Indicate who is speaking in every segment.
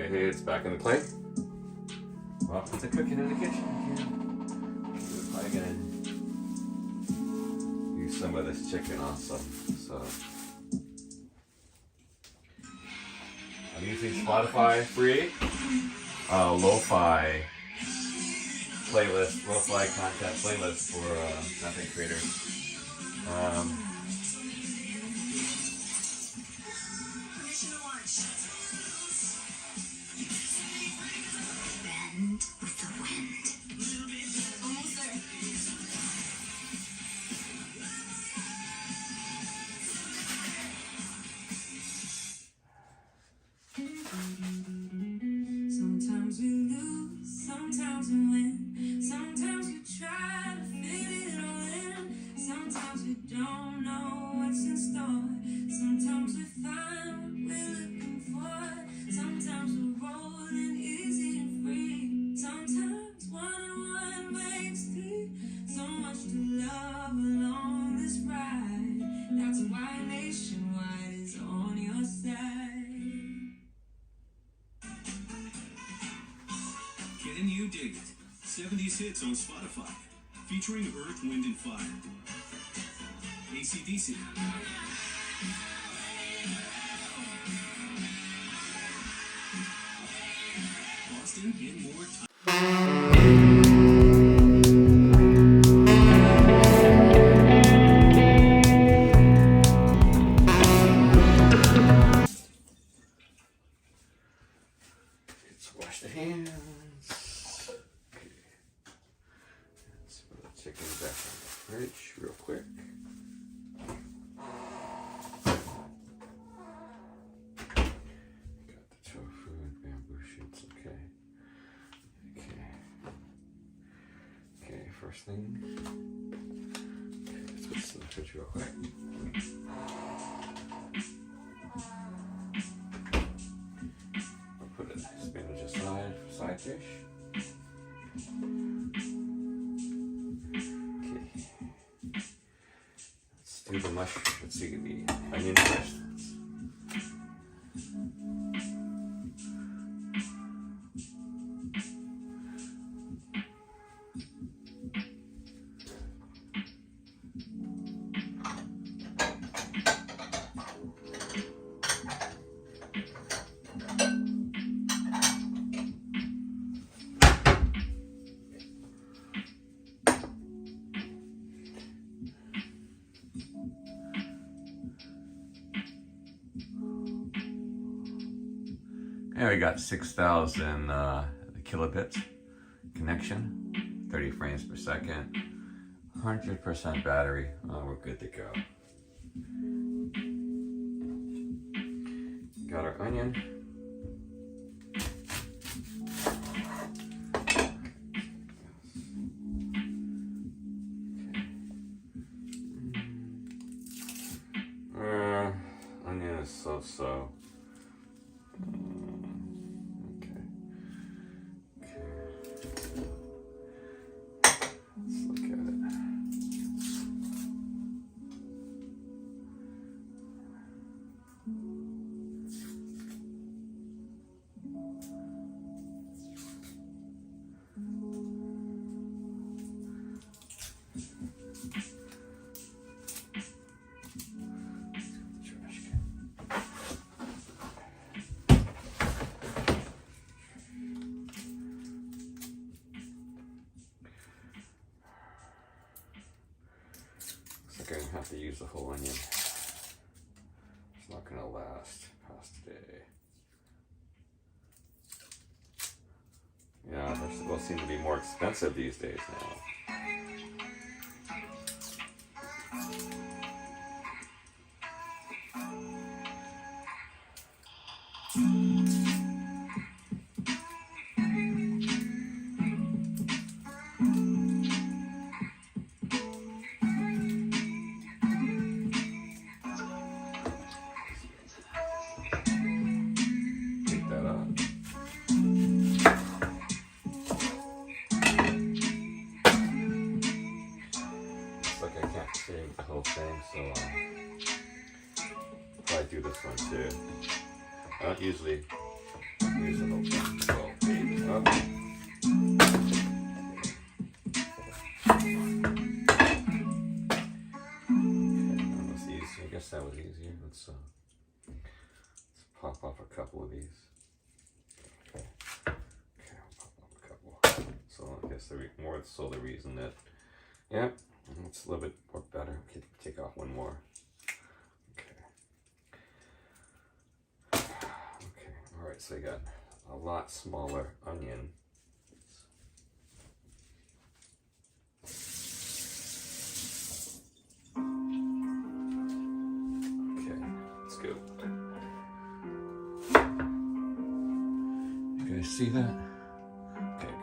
Speaker 1: Hey, it's back in the clay. Welcome to cooking in the kitchen. We're probably gonna use some of this chicken also. So I'm using Spotify free lo-fi playlist, lo-fi content playlist for content creators.
Speaker 2: Sometimes we lose, sometimes we win. Sometimes we try to fit it all in. Sometimes we don't know what's in store. Sometimes we find what we're looking for. Sometimes we're rolling easy and free. Sometimes one and one makes three. So much to love along this ride. That's why Nationwide is on your side.
Speaker 3: Can you dig it? 70s hits on Spotify, featuring Earth, Wind, and Fire, AC/DC, Boston, and more.
Speaker 1: Let's wash the hands. Let's put the chicken back in the fridge real quick. Got the tofu and bamboo shoots, okay. Okay, first thing. Okay, let's put this in the fridge real quick. I'll put a spinach aside for side dish. Let's do the mushroom. Let's see the onion first. And we got 6,000 kilobits connection, 30 frames per second, 100% battery. Oh, we're good to go. Got our onion. Onion is so-so. I'm gonna have to use the whole onion. It's not gonna last past today. Yeah, vegetables seem to be more expensive these days now. The whole thing, so probably do this one too. I don't usually reasonable. Oh, baby. Oh. That was easy. I guess that was easier. Let's pop off a couple of these. Okay, I'll pop off a couple. So I guess the reason that, yeah, it's a little bit more better. Okay, take off one more. Okay, all right, so I got a lot smaller onion. Okay, let's go. You guys see that? Okay, good.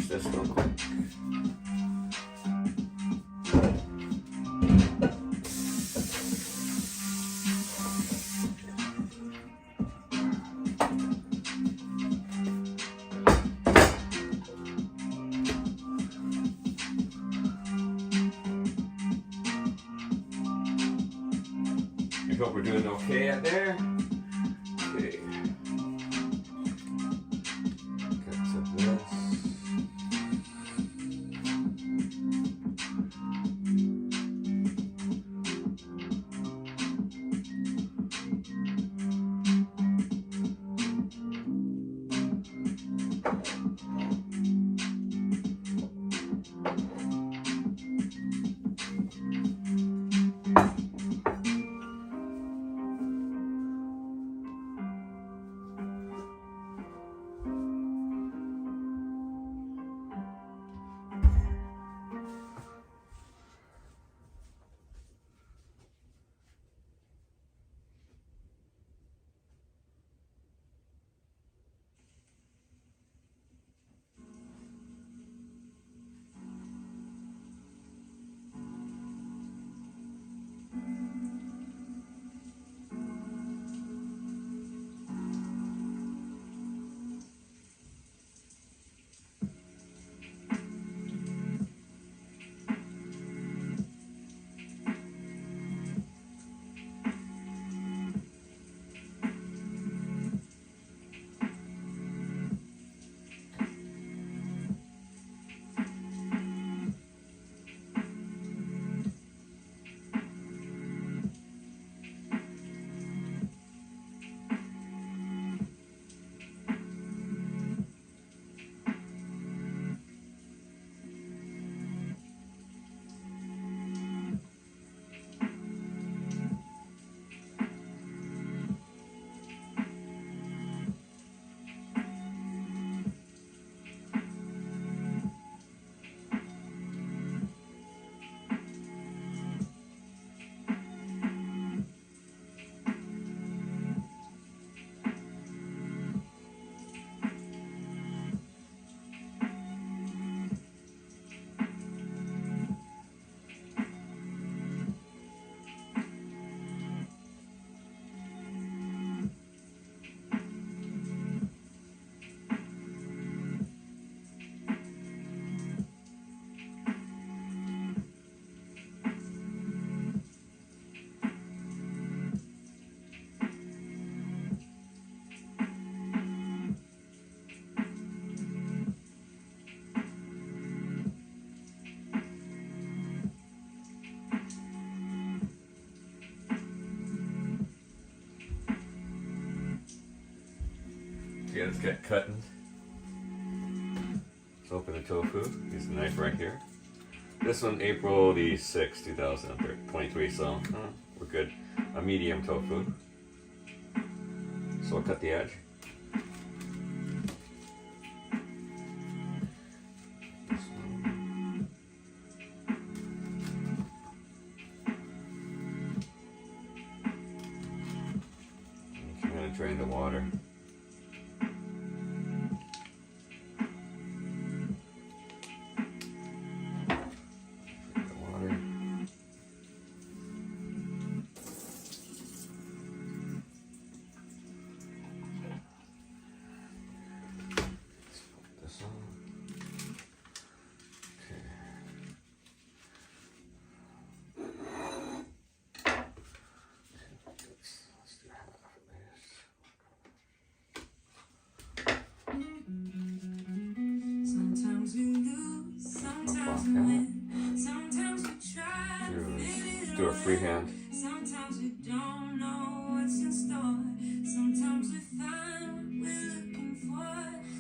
Speaker 1: This real quick. I hope we're doing okay out there. Okay. Cuts of this. let's get cutting. Let's open the tofu. Use the knife right here. This one, April the 6th, 2023, so we're good. A medium tofu. So I'll cut the edge. I'm going to drain the water.
Speaker 2: Sometimes we lose, sometimes we win, sometimes we try to feel it
Speaker 1: Do a freehand.
Speaker 2: Sometimes we don't know what's in store. Sometimes we find what we're looking for.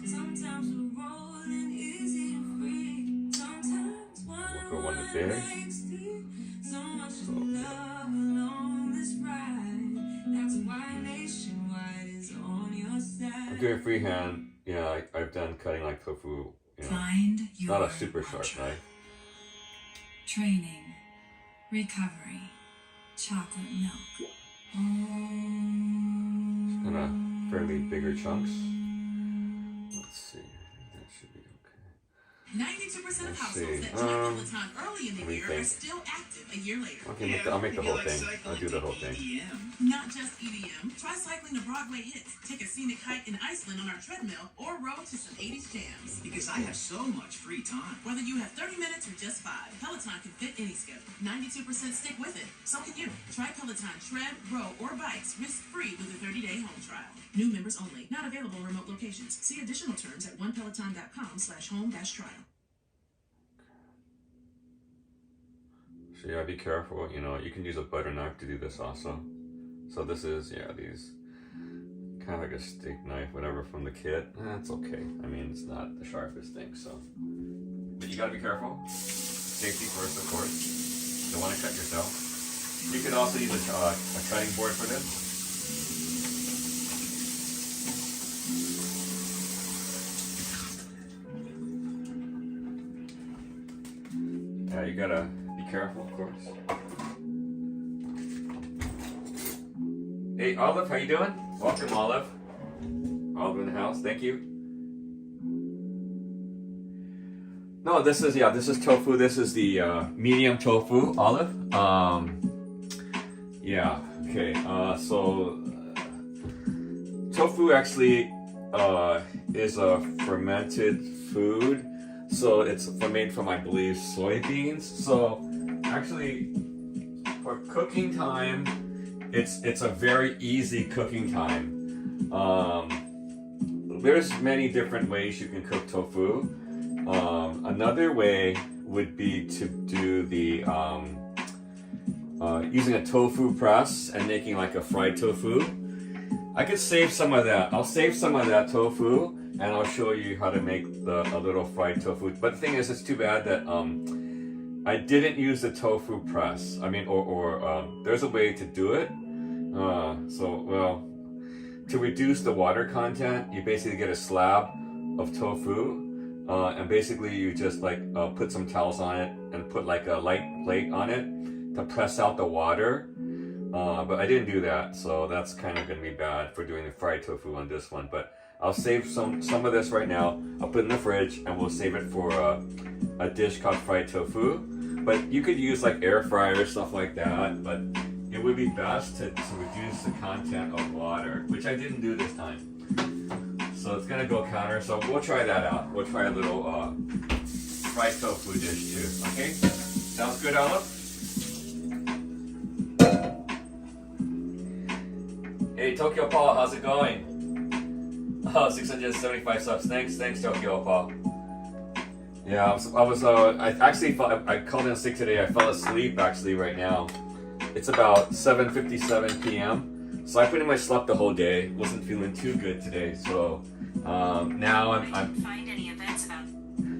Speaker 2: Sometimes we're rolling easy and free. Sometimes
Speaker 1: We'll go one to big.
Speaker 2: makes three. So much love along this ride. That's why Nationwide is on your side.
Speaker 1: I'm doing freehand. Yeah, I've done cutting like tofu. You know,
Speaker 4: Find your
Speaker 1: not a super sharp
Speaker 4: mantra.
Speaker 1: knife.
Speaker 4: Training, recovery, chocolate milk.
Speaker 1: Kind of fairly bigger chunks. Let's see. That should be okay.
Speaker 5: 92% of
Speaker 1: Let's
Speaker 5: households
Speaker 1: see.
Speaker 5: that tried Peloton early in the
Speaker 1: Let me
Speaker 5: year are
Speaker 1: think.
Speaker 5: still active a year later.
Speaker 1: Okay, I'll make the whole thing. I'll do the whole thing.
Speaker 5: Not just EDM. Try cycling to Broadway hits. Take a scenic hike in Iceland on our treadmill or row to some 80s jams.
Speaker 3: Because I have so much free time.
Speaker 5: Whether you have 30 minutes or just 5, Peloton can fit any schedule. 92% stick with it. So can you. Try Peloton tread, row, or bikes risk-free with a 30-day home trial. New members only. Not available in remote locations. See additional terms at onepeloton.com/home-trial.
Speaker 1: So yeah, be careful. You know, you can use a butter knife to do this also. So this is, yeah, these kind of like a steak knife, whatever, from the kit. It's okay. I mean, it's not the sharpest thing, so. But you gotta be careful. Safety first, of course. You don't want to cut yourself. You could also use a cutting board for this. Yeah, you gotta be careful, of course. Hey, Olive, how you doing? Welcome, Olive. Olive in the house, thank you. No, this is tofu. This is the medium tofu, Olive. Yeah, okay. So tofu actually is a fermented food. So it's made from, I believe, soybeans. So actually, for cooking time, it's a very easy cooking time. There's many different ways you can cook tofu. Another way would be to do the using a tofu press and making like a fried tofu. I could save some of that. I'll save some of that tofu and I'll show you how to make a little fried tofu. But the thing is, it's too bad that I didn't use the tofu press. I mean, there's a way to do it. To reduce the water content, you basically get a slab of tofu, and basically you just put some towels on it and put like a light plate on it to press out the water. But I didn't do that, so that's kind of gonna be bad for doing the fried tofu on this one. But I'll save some of this right now. I'll put it in the fridge and we'll save it for a dish called fried tofu. But you could use like air fryer, stuff like that, but it would be best to reduce the content of water, which I didn't do this time. So it's gonna go counter, so we'll try that out. We'll try a little fried tofu dish too, okay? Sounds good, Olive? Hey, Tokyo Paul, how's it going? Oh, 675 subs. Thanks, Tokyo Paul. Yeah, I actually I called in sick today. I fell asleep actually right now. It's about 7:57 p.m. So I pretty much slept the whole day. Wasn't feeling too good today. So now
Speaker 4: I didn't find any events about.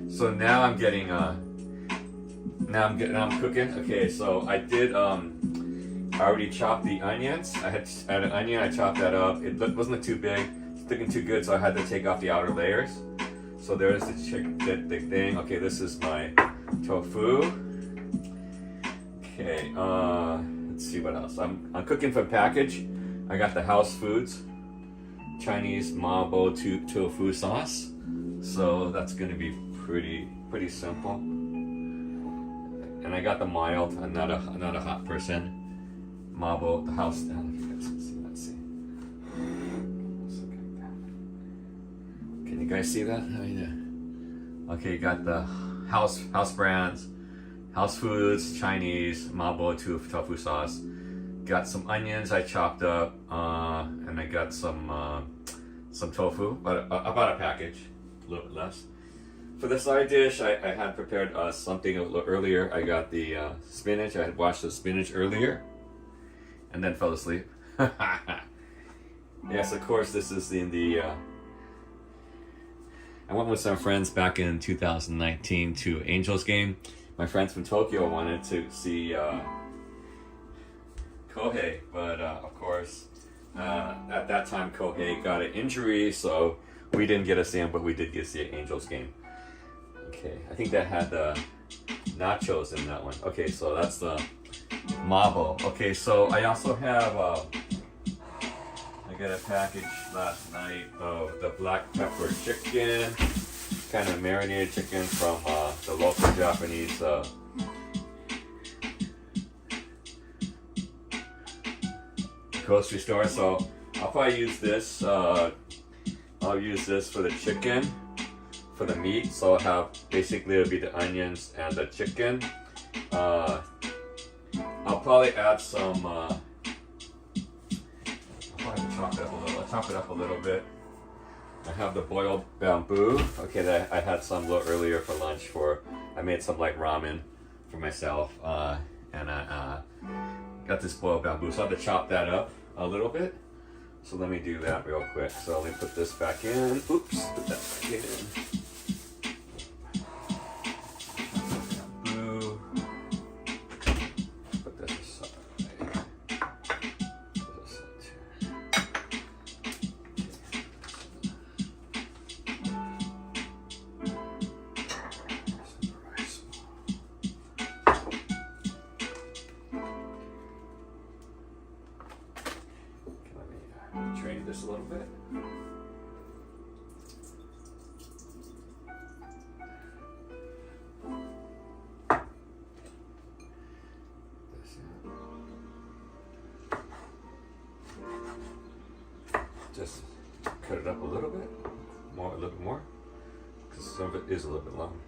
Speaker 1: So now I'm getting now I'm cooking. Okay, so I did I already chopped the onions. I had an onion. I chopped that up. It wasn't too big. It's looking too good, so I had to take off the outer layers. So there's the thing. Okay, this is my tofu. Okay, let's see what else. I'm cooking from package. I got the House Foods Chinese Mabo tofu sauce. So that's gonna be pretty simple. And I got the mild. I'm not a hot person. Mabo, the house. Let's see. Can you guys see that? Oh, yeah. Okay, you got the house brands, House Foods Chinese Mabo tofu sauce. Got some onions I chopped up, and I got some tofu, about a package, a little bit less. For the side dish, I had prepared something a little earlier. I got the spinach. I had washed the spinach earlier, and then fell asleep. Yes, of course, this is in the. I went with some friends back in 2019 to Angels game. My friends from Tokyo wanted to see Kohei, but of course, at that time Kohei got an injury, so we didn't get to see him, but we did get to see an Angels game. Okay, I think that had the nachos in that one. Okay, so that's the Mabo. Okay, so I also have I got a package last night of the black pepper chicken, kind of marinated chicken from the local Japanese grocery store. So I'll probably use this. I'll use this for the chicken, for the meat. So I'll have basically it'll be the onions and the chicken. I'll probably add some. I'll chop it up a little bit. I have the boiled bamboo. Okay, that I had some a little earlier for lunch. I made some like ramen for myself, and I got this boiled bamboo. So I have to chop that up a little bit. So let me do that real quick. So let me put this back in. Oops, put that back in. Bamboo. Put this aside. Drain this a little bit. Just cut it up a little bit, a little bit more, because some of it is a little bit long.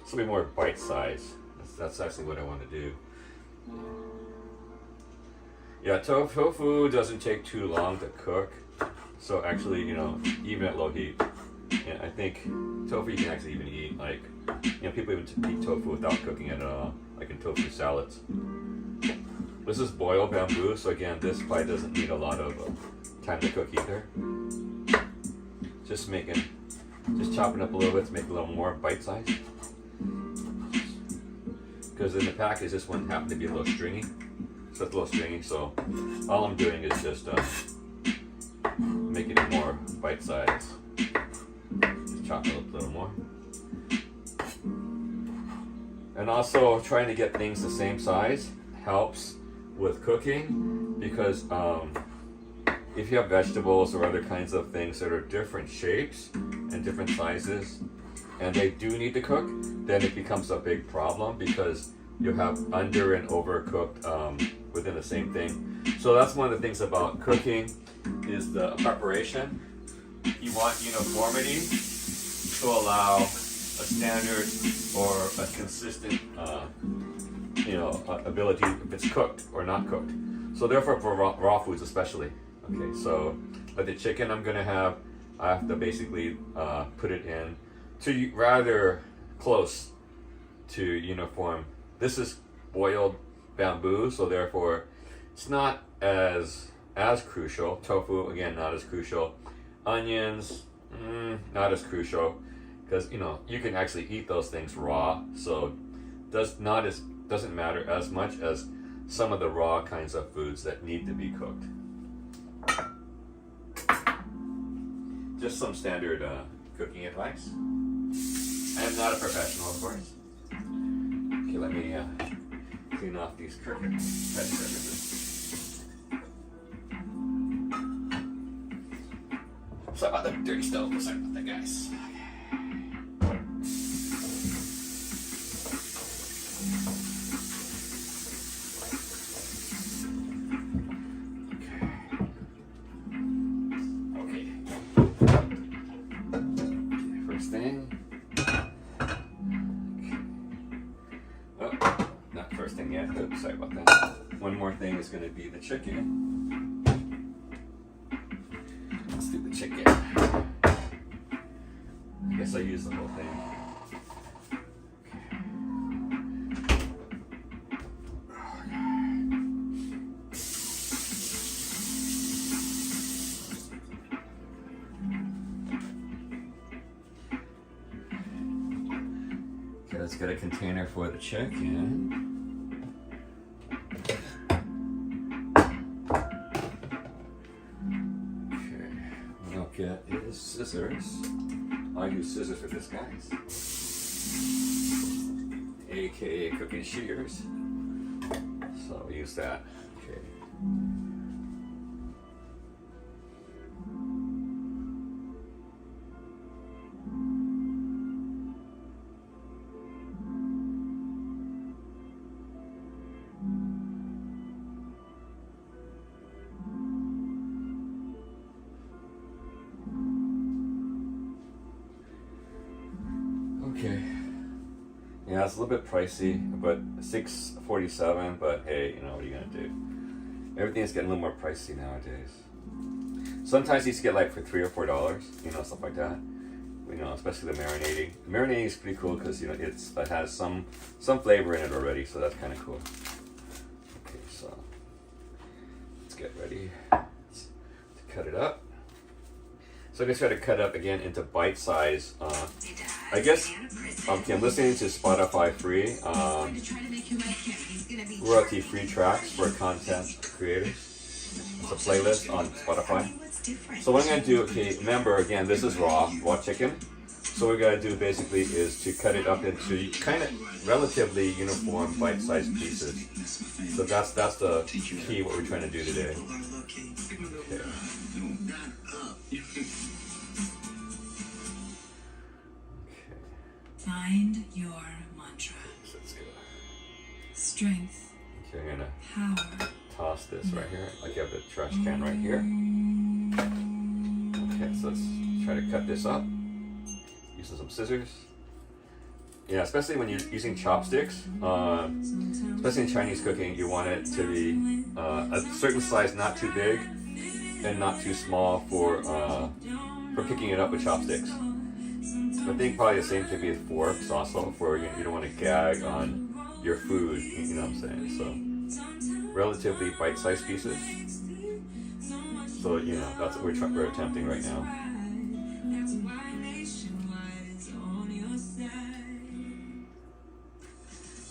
Speaker 1: This will be more bite size. That's actually what I want to do. Yeah, tofu doesn't take too long to cook. So actually, even at low heat, I think tofu you can actually even eat, like, people even eat tofu without cooking it at all, like in tofu salads. This is boiled bamboo, so again, this probably doesn't need a lot of time to cook either. Just chopping up a little bit to make it a little more bite size. Because in the package, this one happened to be a little stringy. So it's a little stringy, so all I'm doing is just making it more bite size. Just chop it up a little more. And also trying to get things the same size helps with cooking, because if you have vegetables or other kinds of things that are different shapes and different sizes and they do need to cook, then it becomes a big problem, because you have under and overcooked within the same thing. So that's one of the things about cooking, is the preparation. You want uniformity to allow a standard or a consistent ability if it's cooked or not cooked. So therefore for raw foods especially. Okay, so like the chicken I have to basically put it in to rather close to uniform. This is boiled bamboo, so therefore it's not as crucial. Tofu, again, not as crucial. Onions, not as crucial, because you can actually eat those things raw, so doesn't matter as much as some of the raw kinds of foods that need to be cooked. Just some standard cooking advice. I am not a professional, of course. Okay, let me clean off these red surfaces. Sorry about the dirty stove. Sorry about that, guys. Sorry about that. One more thing is going to be the chicken. Let's do the chicken. I guess I use the whole thing. Okay, let's get a container for the chicken. Get is scissors. I use scissors for this, guys, aka cooking shears. So I'll use that. Okay. Okay. Yeah, it's a little bit pricey, but $6.47. But hey, what are you gonna do? Everything's getting a little more pricey nowadays. Sometimes these get like for $3 or $4, stuff like that. Especially the marinating. The marinating is pretty cool because it has some flavor in it already, so that's kind of cool. Okay, so let's get ready to cut it up. So I'm gonna try to cut up again into bite size. I guess I'm listening to Spotify free, royalty free tracks for content creators. It's a playlist on Spotify. So what I'm gonna do, remember again, this is raw chicken. So what we gotta do basically is to cut it up into kind of relatively uniform bite-sized pieces. So that's the key what we're trying to do today. Okay.
Speaker 2: Find your mantra.
Speaker 1: Let's go.
Speaker 2: Strength.
Speaker 1: Okay, I'm gonna
Speaker 2: Power.
Speaker 1: toss this right here. Like you have the trash can right here. Okay, so let's try to cut this up using some scissors. Yeah, especially when you're using chopsticks, especially in Chinese cooking, you want it to be a certain size, not too big and not too small for picking it up with chopsticks. I think probably the same thing with forks also, for you don't want to gag on your food, you know what I'm saying? So relatively bite-sized pieces. So that's what we're attempting right now.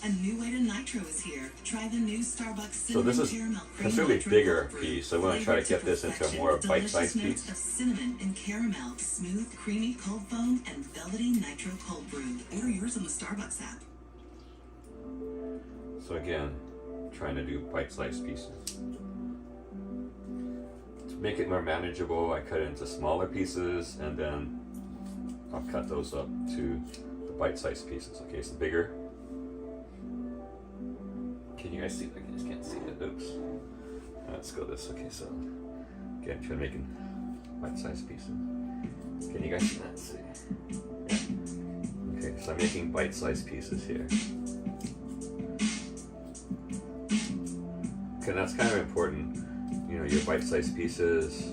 Speaker 5: A new way to nitro is here. Try the new Starbucks
Speaker 1: So this is considerably bigger piece, so we want to try to get this into a more bite-sized piece.
Speaker 5: Of cinnamon and caramel, smooth, creamy cold foam, and velvety nitro cold brew. Order yours on the Starbucks app.
Speaker 1: So again, trying to do bite-sized pieces. To make it more manageable, I cut it into smaller pieces, and then I'll cut those up to the bite-sized pieces. Okay, so bigger. Can you guys see? I just can't see it. Oops. Let's go this. Okay, so again, try making bite-sized pieces. Can you guys see that? See? Yeah. Okay, so I'm making bite-sized pieces here. Okay, that's kind of important. Your bite-sized pieces,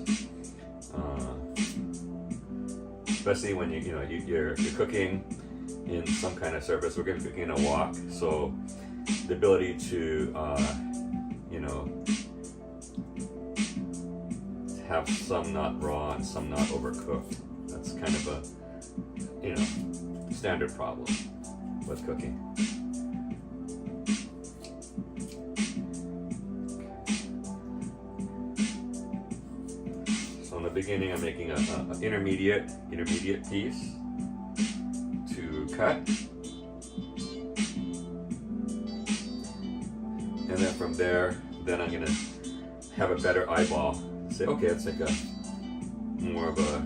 Speaker 1: especially when you're cooking in some kind of service. We're going to be cooking in a wok, so the ability to, you know, have some not raw and some not overcooked. That's kind of a, you know, standard problem with cooking. So in the beginning, I'm making an intermediate piece to cut, and then from there, then I'm gonna have a better eyeball. Say, okay, it's like a more of a.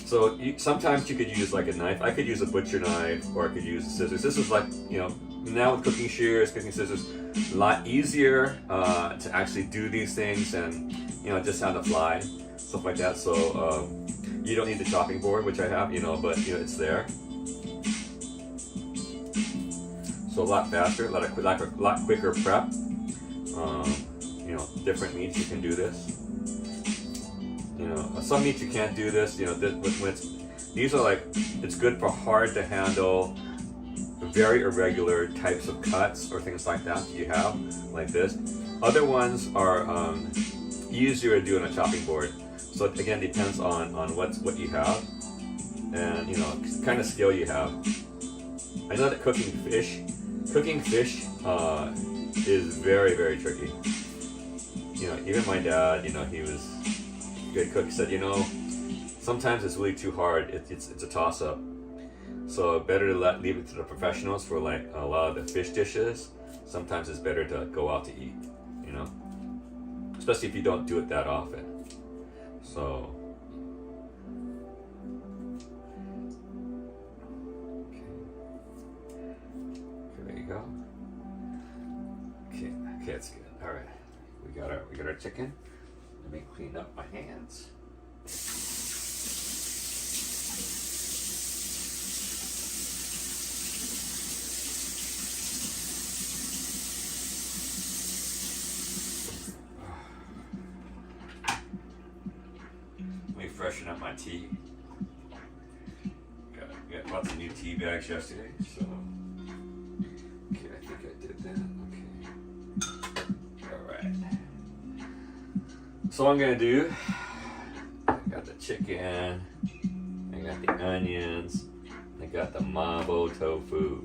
Speaker 1: So sometimes you could use like a knife. I could use a butcher knife, or I could use the scissors. This is like, you know, now with cooking shears, cooking scissors, a lot easier to actually do these things and, you know, just on the fly, stuff like that. So you don't need the chopping board, which I have, you know, but you know, it's there. So a lot faster, a lot quicker prep. You know, different meats you can do this. You know, some meats you can't do this. You know, these are like, it's good for hard to handle, very irregular types of cuts or things like that you have, like this. Other ones are easier to do on a chopping board. So it again depends on what you have, and you know, kind of skill you have. I know that cooking fish is very, very tricky. You know, even my dad, you know, he was a good cook. He said, you know, sometimes it's really too hard. It's a toss-up. So better to leave it to the professionals for like a lot of the fish dishes. Sometimes it's better to go out to eat, you know, especially if you don't do it that often. So, okay, there you go. Okay, that's good. All right. We got our chicken. Let me clean up my hands. Let me freshen up my tea. Got lots of new tea bags yesterday, so okay, I think I did that. So what I'm gonna do, I got the chicken, I got the onions, I got the Mabo tofu.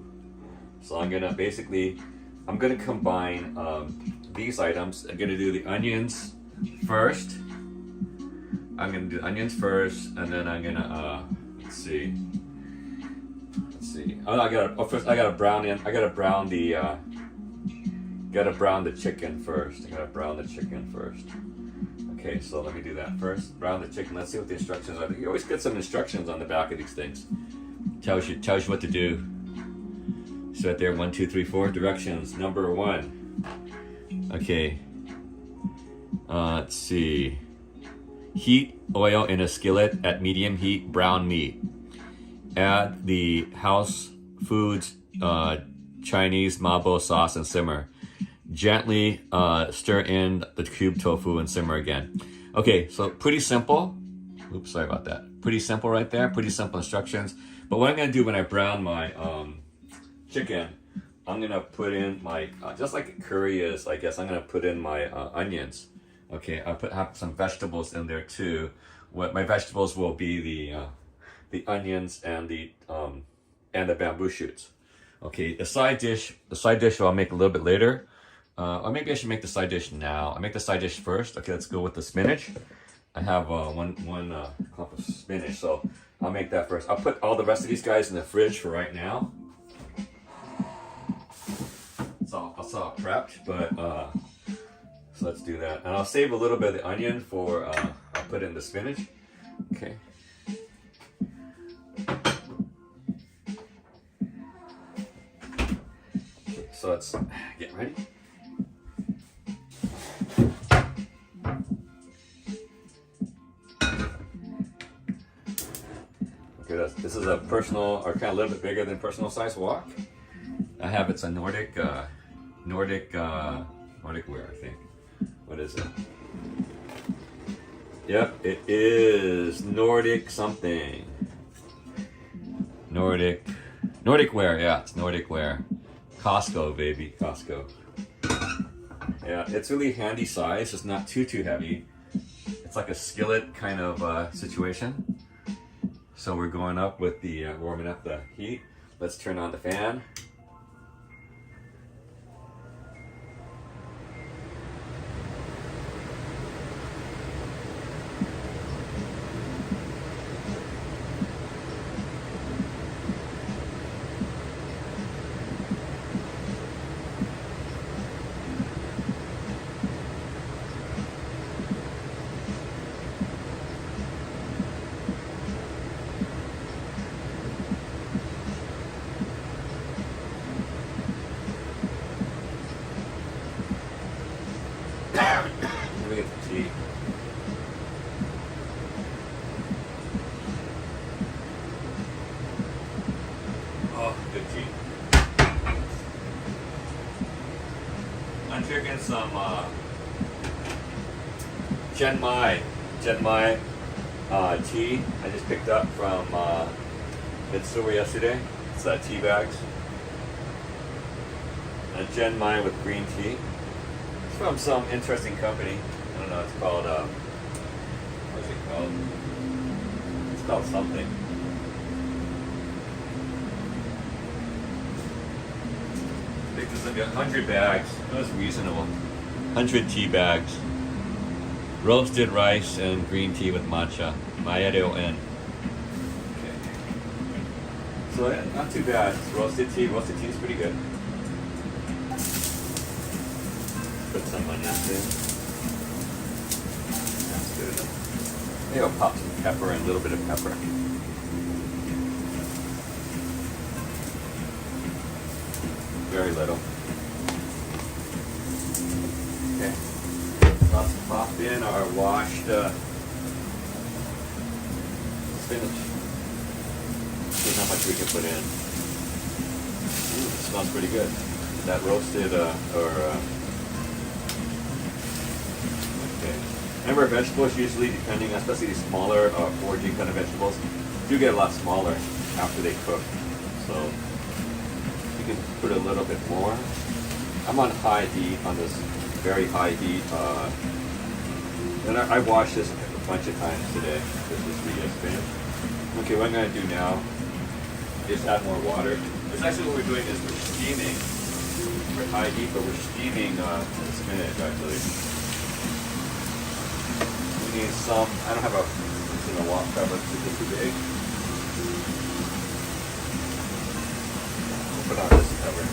Speaker 1: So I'm gonna combine these items. I'm gonna do the onions first. I'm gonna do onions first, and then I'm gonna let's see. Oh, I gotta brown the chicken first. Okay, so let me do that first. Brown the chicken. Let's see what the instructions are. You always get some instructions on the back of these things. Tells you what to do. So right there, 1, 2, 3, 4 directions. Number 1. Okay. Let's see. Heat oil in a skillet at medium heat. Brown meat. Add the house foods Chinese Mabo sauce and simmer. Gently stir in the cube tofu and simmer again. Okay, so pretty simple. Oops, sorry about that. Pretty simple right there. Pretty simple instructions. But what I'm going to do when I brown my chicken, I'm going to put in my, just like curry is, I guess, I'm going to put in my onions. Okay, have some vegetables in there too. What my vegetables will be the onions and the bamboo shoots. Okay, the side dish I'll make a little bit later. Or maybe I should make the side dish now. I'll make the side dish first. Okay, let's go with the spinach. I have one clump of spinach, so I'll make that first. I'll put all the rest of these guys in the fridge for right now. It's all prepped, but so let's do that. And I'll save a little bit of the onion for I'll put in the spinach. Okay. So let's get ready. Okay, this is a personal, or kind of a little bit bigger than personal size wok. I have, it's a Nordic ware, I think. What is it? Yep, it is Nordic something. Nordic ware, yeah, it's Nordic ware. Costco, baby, Costco. Yeah, it's really handy size. It's not too heavy. It's like a skillet kind of situation. So we're going up with the warming up the heat. Let's turn on the fan. Let me get the tea. Oh, good tea. I'm drinking some Gen Mai tea. I just picked up from Mitsui yesterday. It's tea bags. Gen Mai with green tea. It's from some interesting company. I don't know. It's called what's it called? It's called something. I think there's like 100 bags. That was reasonable. 100 tea bags. Roasted rice and green tea with matcha. Mayareo-en. Okay. So yeah, not too bad. It's roasted tea. Roasted tea is pretty good. Put some onions in. That's good enough. Maybe I'll pop some pepper and a little bit of pepper. Very little. Okay. Let's pop in our washed spinach. See how much we can put in. Ooh, it smells pretty good. That roasted okay. Remember, vegetables usually, depending, especially these smaller foraging kind of vegetables, do get a lot smaller after they cook. So you can put a little bit more. I'm on high heat, on this very high heat. And I washed this a bunch of times today. This is the spinach. Okay, what I'm going to do now is add more water. This actually what we're doing is we're steaming. We're high heat, but we're steaming the spinach actually. We need some, I don't have a, it's in a wok cover, it's too big. We'll put on this cover.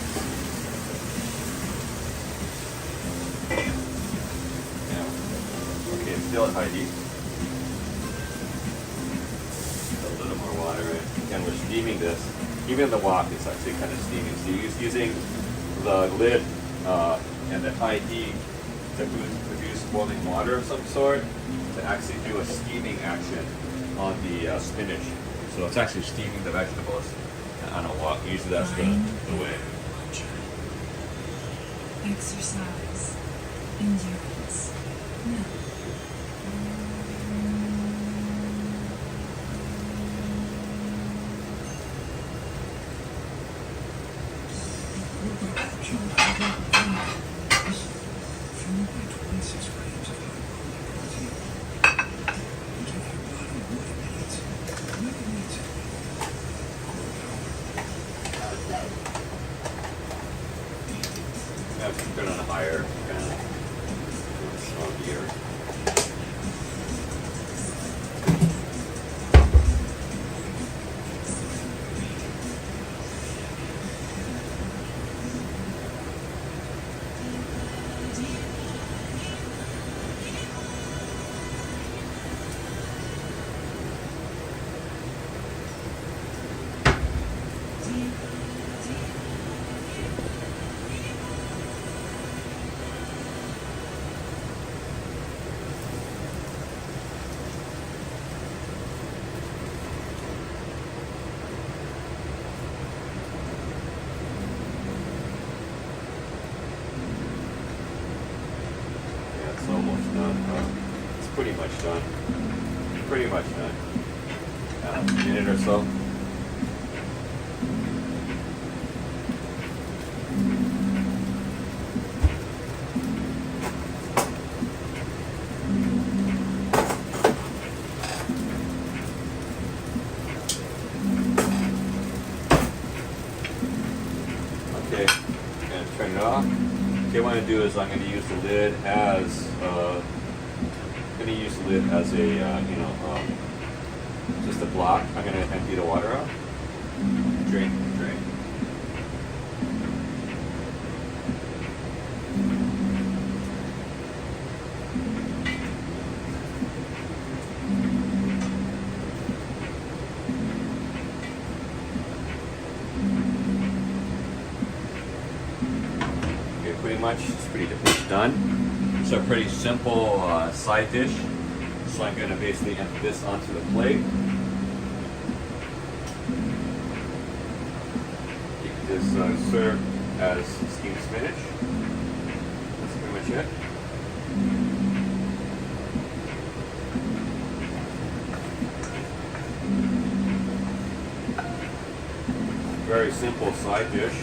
Speaker 1: Yeah. Okay, it's still at high heat. Put a little more water in. Again, we're steaming this. Even in the wok, it's actually kind of steaming. So you're using the lid and the high heat to produce boiling water of some sort to actually do a steaming action on the spinach. So it's actually steaming the vegetables on a wok. Usually that's the way.
Speaker 2: Exercise. Endurance. No.
Speaker 1: Yeah, put it on a higher kind of smokier. It's almost done. It's pretty much done. Pretty much done. A minute or so. Okay, what I'm gonna do is I'm gonna use the lid as a just a block. I'm gonna empty the water out. Drain. Okay, pretty much it's done. It's a pretty simple side dish. So I'm gonna basically empty this onto the plate. You can just serve as steamed spinach. That's pretty much it. Very simple side dish.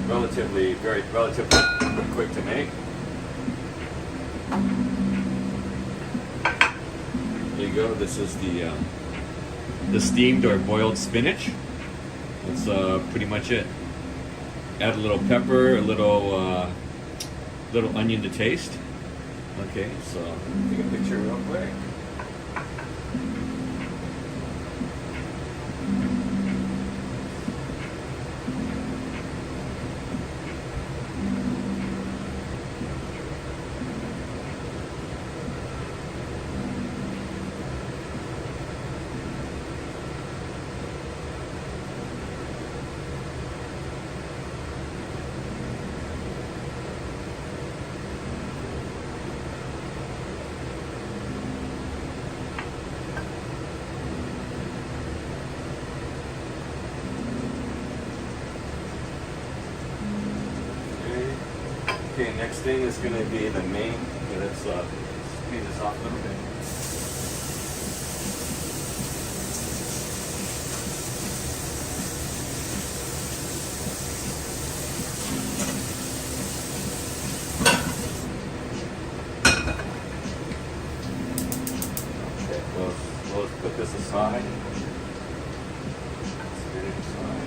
Speaker 1: Relatively quick to make. There you go. This is the steamed or boiled spinach. That's pretty much it. Add a little pepper, a little onion to taste. Okay, so take a picture real quick. Okay, next thing is going to be the main. Okay, let's clean this off a little bit. Okay, we'll put this aside. Spin it aside.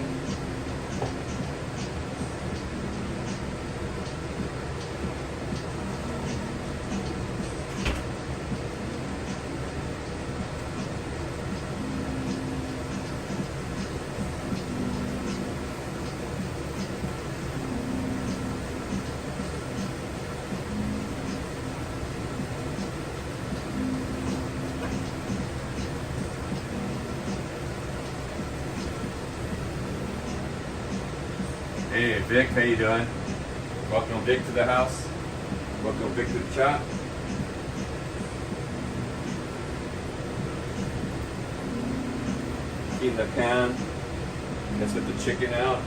Speaker 1: Hey Vic, how you doing? Welcome Vic to the house. Welcome Vic to the chat. Heat the pan. Let's get the chicken out.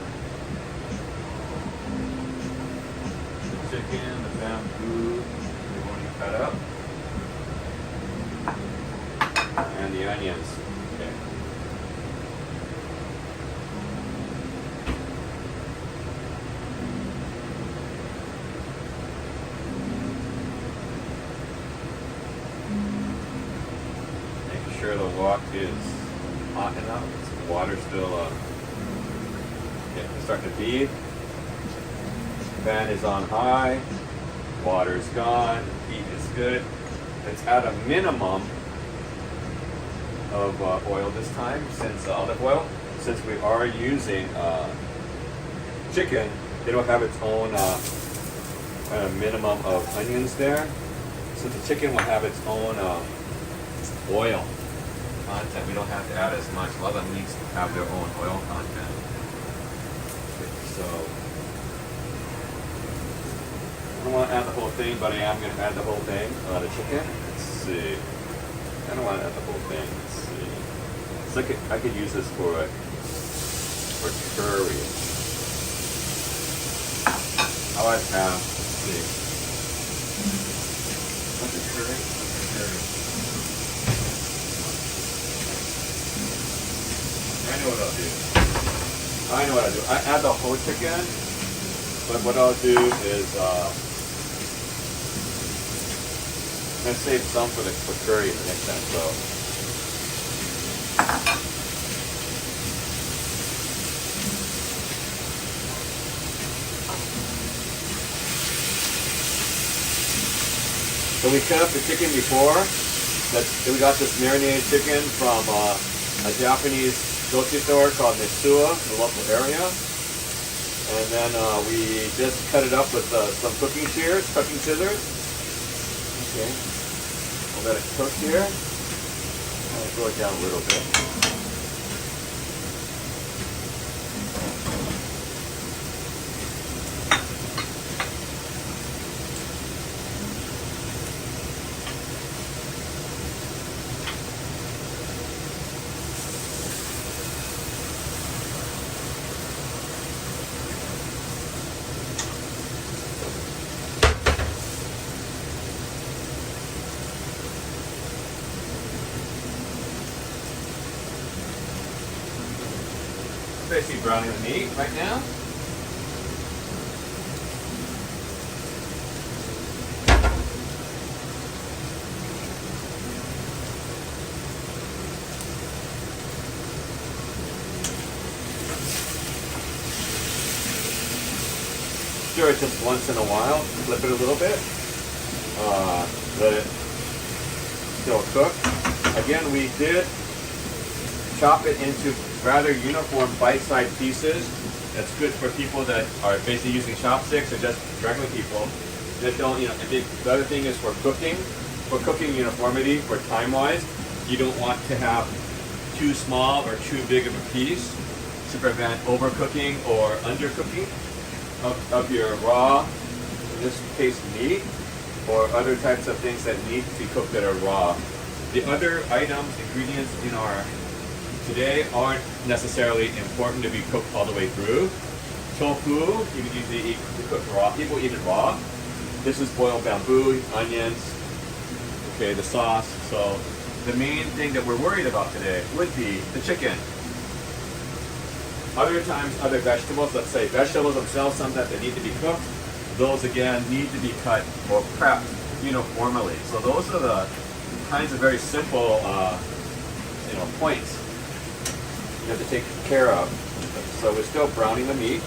Speaker 1: The chicken, the bamboo, the one you cut up, and the onions. Okay. Making sure the wok is hot enough. The water's still starting to bead. Fan is on high. Water's gone. Heat is good. Let's add a minimum of oil this time, since olive oil. Since we are using chicken, it'll have its own minimum of onions there. Since the chicken will have its own oil content, we don't have to add as much. A lot of meats have their own oil content. So I don't want to add the whole thing, but I am going to add the whole thing. The chicken. Let's see. I don't want to add the whole thing. Let's see. So I could use this for curry. I always have. Let's see. What's the curry? Curry. I know what I'll do. I add the whole chicken, but what I'll do is I'm gonna save some for curry next time. So So we cut up the chicken before. We got this marinated chicken from a Japanese grocery store called Mitsuya in the local area. And then we just cut it up with some cooking scissors. Okay. We'll let it cook here. I'll throw it down a little bit. Basically browning the meat right now. Stir it just once in a while, flip it a little bit, let it still cook. Again, we did chop it into rather uniform bite-sized pieces. That's good for people that are basically using chopsticks or just regular people that don't, the other thing is for cooking uniformity, for time-wise, you don't want to have too small or too big of a piece to prevent overcooking or undercooking of your raw, in this case meat, or other types of things that need to be cooked that are raw. The other items, ingredients in our today aren't necessarily important to be cooked all the way through. Tofu, you can usually eat cooked raw. People eat it raw. This is boiled bamboo, onions, okay, the sauce. So the main thing that we're worried about today would be the chicken. Other times, other vegetables, let's say vegetables themselves, sometimes they need to be cooked. Those again need to be cut or prepped uniformly. So those are the kinds of very simple points you have to take care of. So we're still browning the meat.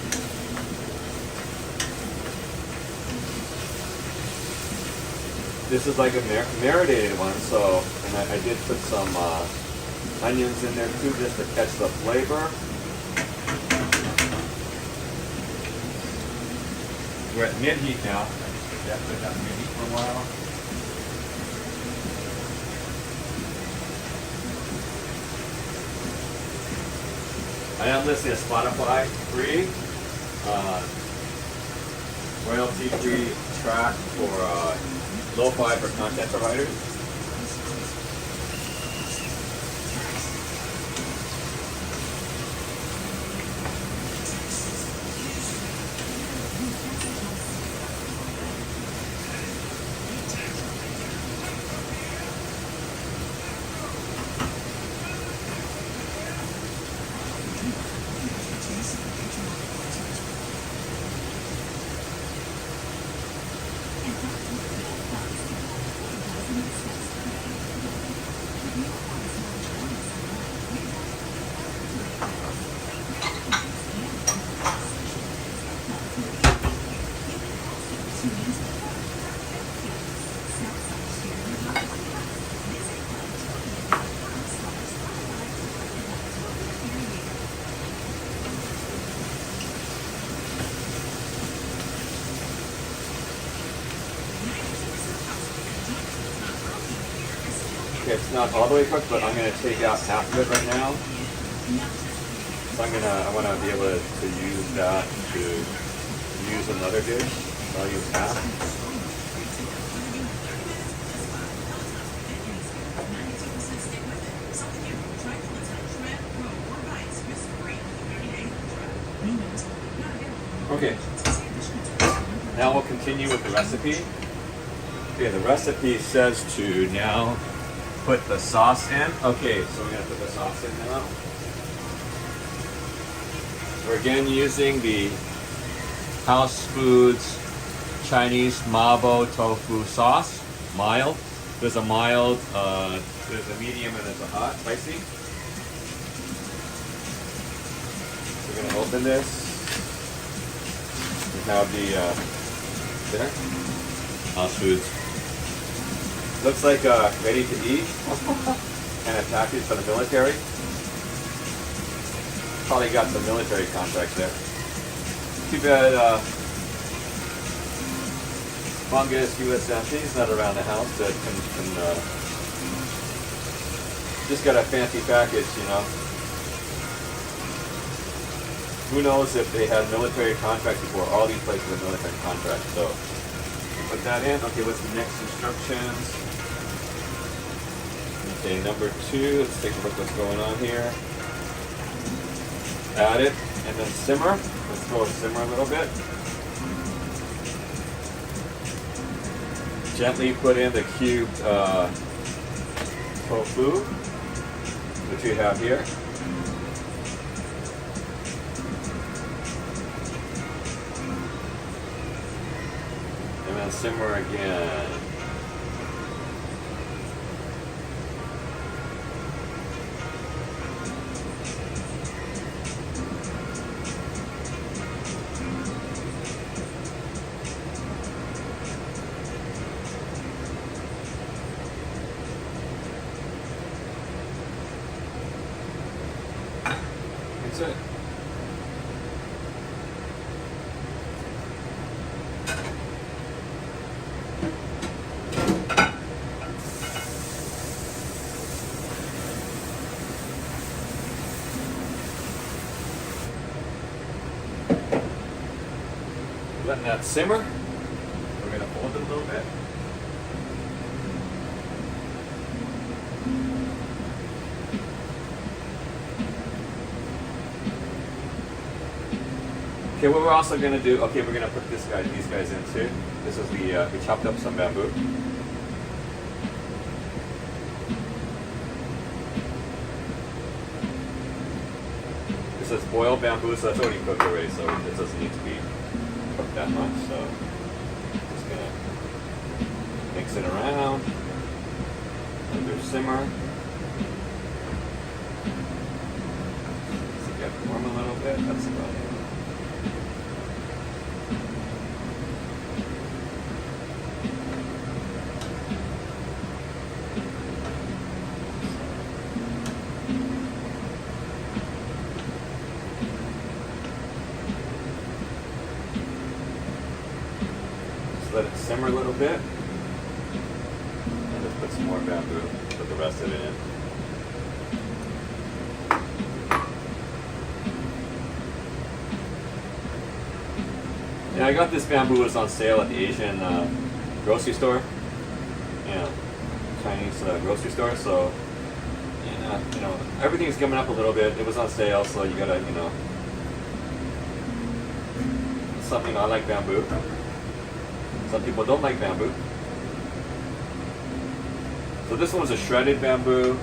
Speaker 1: This is like a marinated one, so, and I did put some onions in there too, just to catch the flavor. We're at mid-heat now. Definitely got mid-heat for a while. I am listening to Spotify free, royalty-free track for lo-fi for content providers. Okay, it's not all the way cooked, but I'm going to take out half of it right now. So I want to be able to use that to use another dish. So I'll use half. Okay, now we'll continue with the recipe. Okay, the recipe says to now put the sauce in. Okay, so we're going to put the sauce in now. We're again using the House Foods Chinese Mabo tofu sauce, mild. There's a mild, there's a medium, and there's a hot, spicy. We're going to open this. We have the, there, House Foods Looks like ready to eat and a package for the military. Probably got some military contracts there. Too bad Fungus USMC's not around the house that can just got a fancy package, you know. Who knows if they had military contracts before? All these places have military contracts. So put that in. Okay, what's the next instructions? Okay, number 2. Let's take a look what's going on here. Add it and then simmer. Let's throw it simmer a little bit. Gently put in the cubed tofu, which we have here. And then simmer again. That's it. Letting that simmer. We're going to hold it a little bit. Okay, what we're also going to do, okay, we're going to put these guys in too. This is the, we chopped up some bamboo. This says boiled bamboo, so that's already cooked already, so it doesn't need to be cooked that much. So just going to mix it around, under simmer. Let's get warm a little bit, that's about it. Let it simmer a little bit, and just put some more bamboo, put the rest of it in. Yeah, I got this bamboo, it's on sale at the Asian grocery store, Chinese grocery store, so yeah, you know, everything's coming up a little bit. It was on sale, so you gotta, you know, it's something. I like bamboo. Some people don't like bamboo. So this one was a shredded bamboo.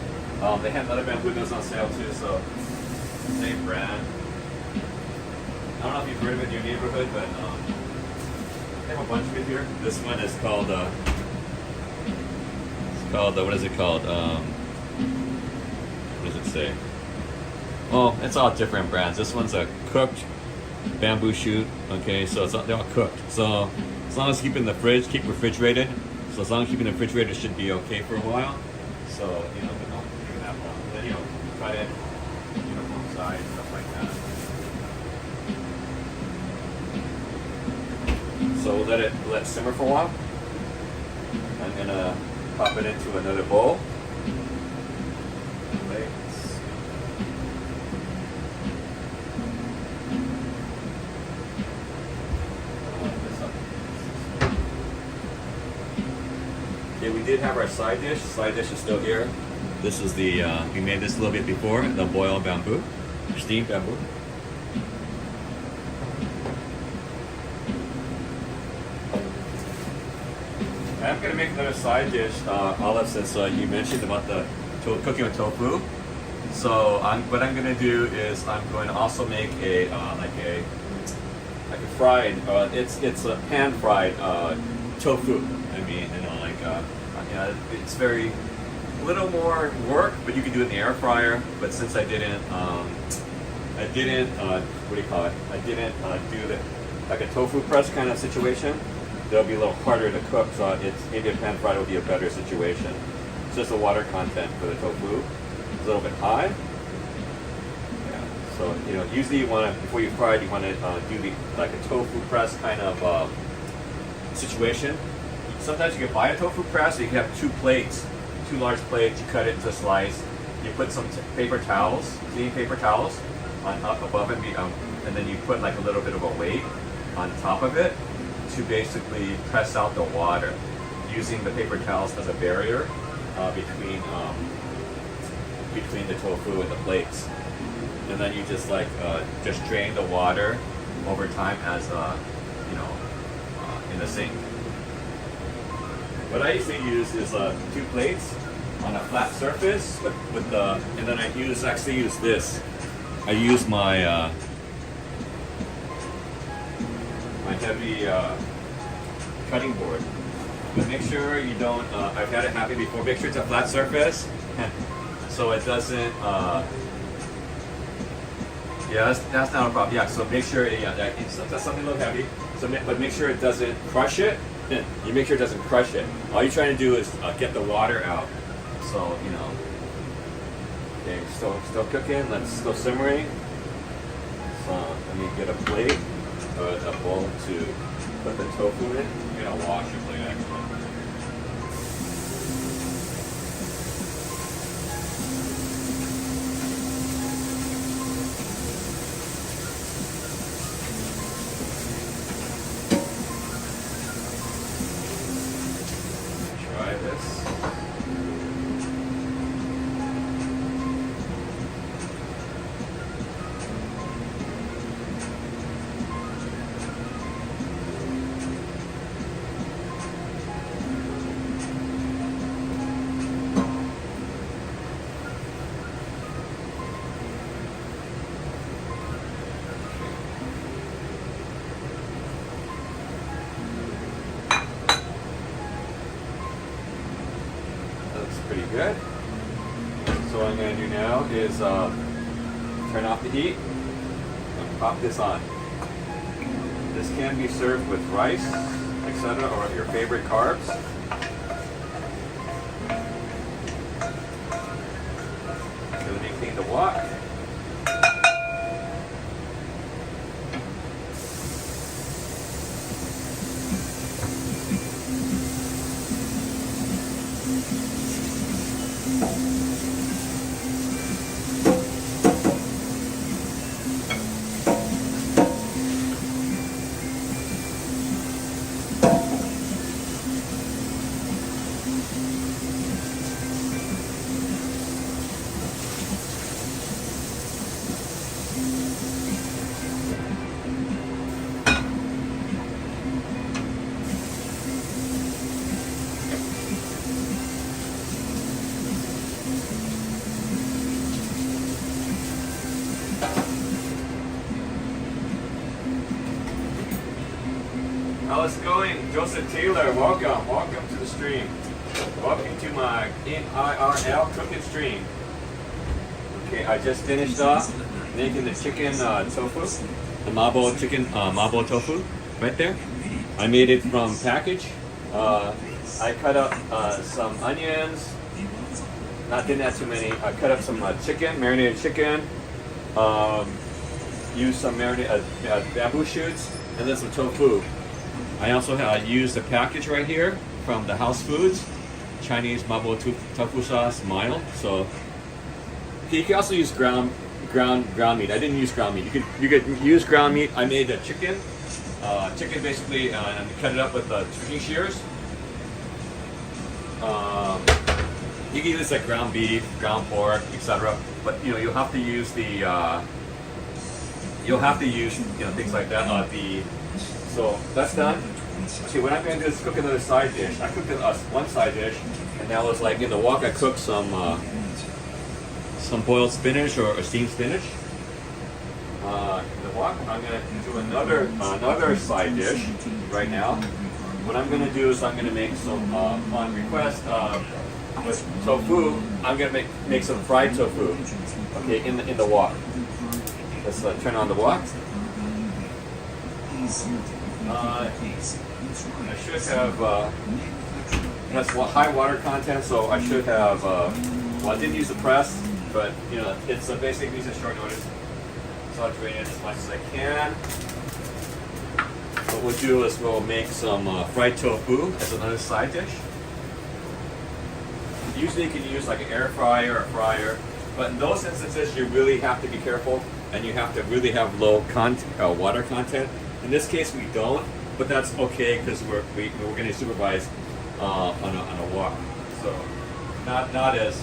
Speaker 1: They had another bamboo that was on sale too, so same brand. I don't know if you've heard of it in your neighborhood, but they have a bunch of it here. This one is called, what is it called? What does it say? Oh, it's all different brands. This one's a cooked bamboo shoot. Okay, so they're all cooked. So as long as you keep it in the fridge, keep refrigerated. So as long as you keep it in the refrigerator, it should be okay for a while. So, you know, but don't keep it that long. Then, you know, cut it, uniform size, stuff like that. So we'll let it simmer for a while. I'm gonna pop it into another bowl. We did have our side dish. Side dish is still here. This is the, we made this a little bit before, the boiled bamboo, steamed bamboo. I'm going to make another side dish, Olive, since you mentioned about the cooking with tofu. So what I'm going to do is I'm going to also make a, like a fried, it's a pan fried tofu. I mean, you know, like, it's very little more work, but you can do it in the air fryer. But since I didn't, what do you call it? I didn't do the like a tofu press kind of situation. they'll be a little harder to cook. So it's maybe a pan fried would be a better situation. It's just the water content for the tofu is a little bit high. Yeah. So usually you want to, before you fry it, you want to do like a tofu press kind of situation. Sometimes you can buy a tofu press. So you can have two large plates. You cut it into a slice. You put some paper towels, clean paper towels, on above it, and then you put like a little bit of a weight on top of it to basically press out the water, using the paper towels as a barrier between the tofu and the plates. And then you just just drain the water over time as in the sink. What I usually use is 2 plates on a flat surface and then I actually use this. I use my my heavy cutting board. But make sure you don't, I've had it happen before, make sure it's a flat surface so it doesn't, yeah, that's not a problem. Yeah, so make sure, that's something a little heavy, but make sure it doesn't crush it. You make sure it doesn't crush it. All you're trying to do is get the water out. So, okay, still cooking, let's go simmering. So, let me get a plate, a bowl to put the tofu in. I'm gonna wash your plate actually. Try this. Pretty good. So what I'm going to do now is turn off the heat and pop this on. This can be served with rice, etc., or your favorite carbs. So let me clean the wok. How's it going? Joseph Taylor, welcome to the stream. Welcome to my IRL cooking stream. Okay, I just finished off making the chicken tofu, the Mabo tofu, right there. I made it from package. I cut up some onions, didn't add too many. I cut up some chicken, marinated chicken, used some marinated bamboo shoots, and then some tofu. I also used a package right here from the House Foods, Chinese Mabo tofu sauce, mild. So you can also use ground meat. I didn't use ground meat. You could use ground meat. I made the chicken basically, and cut it up with cooking shears. You can use like ground beef, ground pork, etc. But you'll have to use things like that. So that's done. Okay, what I'm going to do is cook another side dish. I cooked one side dish, and that was like in the wok. I cooked some boiled spinach or steamed spinach. In the wok, I'm going to do another side dish right now. What I'm going to do is I'm going to make some on request with tofu. I'm going to make some fried tofu. Okay, in the wok. Let's turn on the wok. I should have, it has high water content, so I should have, well, I didn't use the press, but, you know, it's basically these are short notice. So I'll drain it as much as I can. What we'll do is we'll make some fried tofu as another side dish. Usually you can use like an air fryer or a fryer, but in those instances you really have to be careful and you have to really have low water content. In this case we don't, but that's okay because we're going to supervise on a wok. So not as,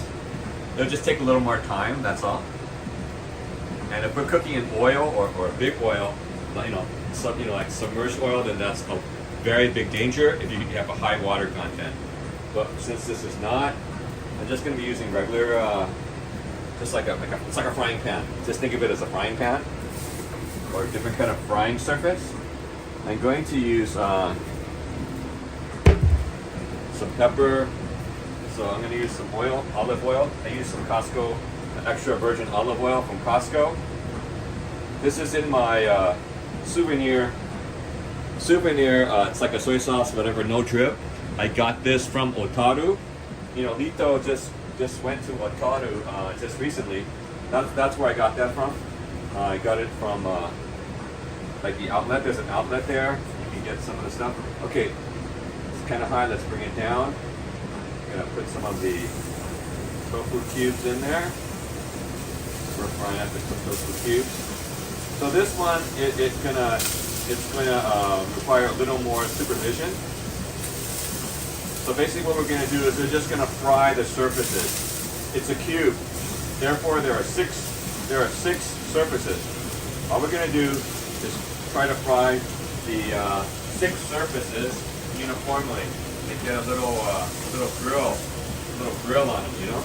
Speaker 1: it'll just take a little more time, that's all. And if we're cooking in oil or a big oil, you know, like submerged oil, then that's a very big danger if you have a high water content. But since this is not, I'm just going to be using regular, just like it's like a frying pan. Just think of it as a frying pan or a different kind of frying surface. I'm going to use some pepper. So I'm going to use some oil, olive oil. I use some Costco, extra virgin olive oil from Costco. This is in my souvenir. It's like a soy sauce, whatever, no drip. I got this from Otaru. You know, Lito just went to Otaru just recently. That's where I got that from. I got it from like the outlet. There's an outlet there. You can get some of the stuff. Okay, it's kind of high. Let's bring it down. I'm gonna put some of the tofu cubes in there. We're frying up the tofu cubes. So this one, it's gonna require a little more supervision. So basically what we're gonna do is we're just gonna fry the surfaces. It's a cube, therefore there are six surfaces. All we're gonna do is try to fry the 6 surfaces uniformly and get a little grill on them, you know.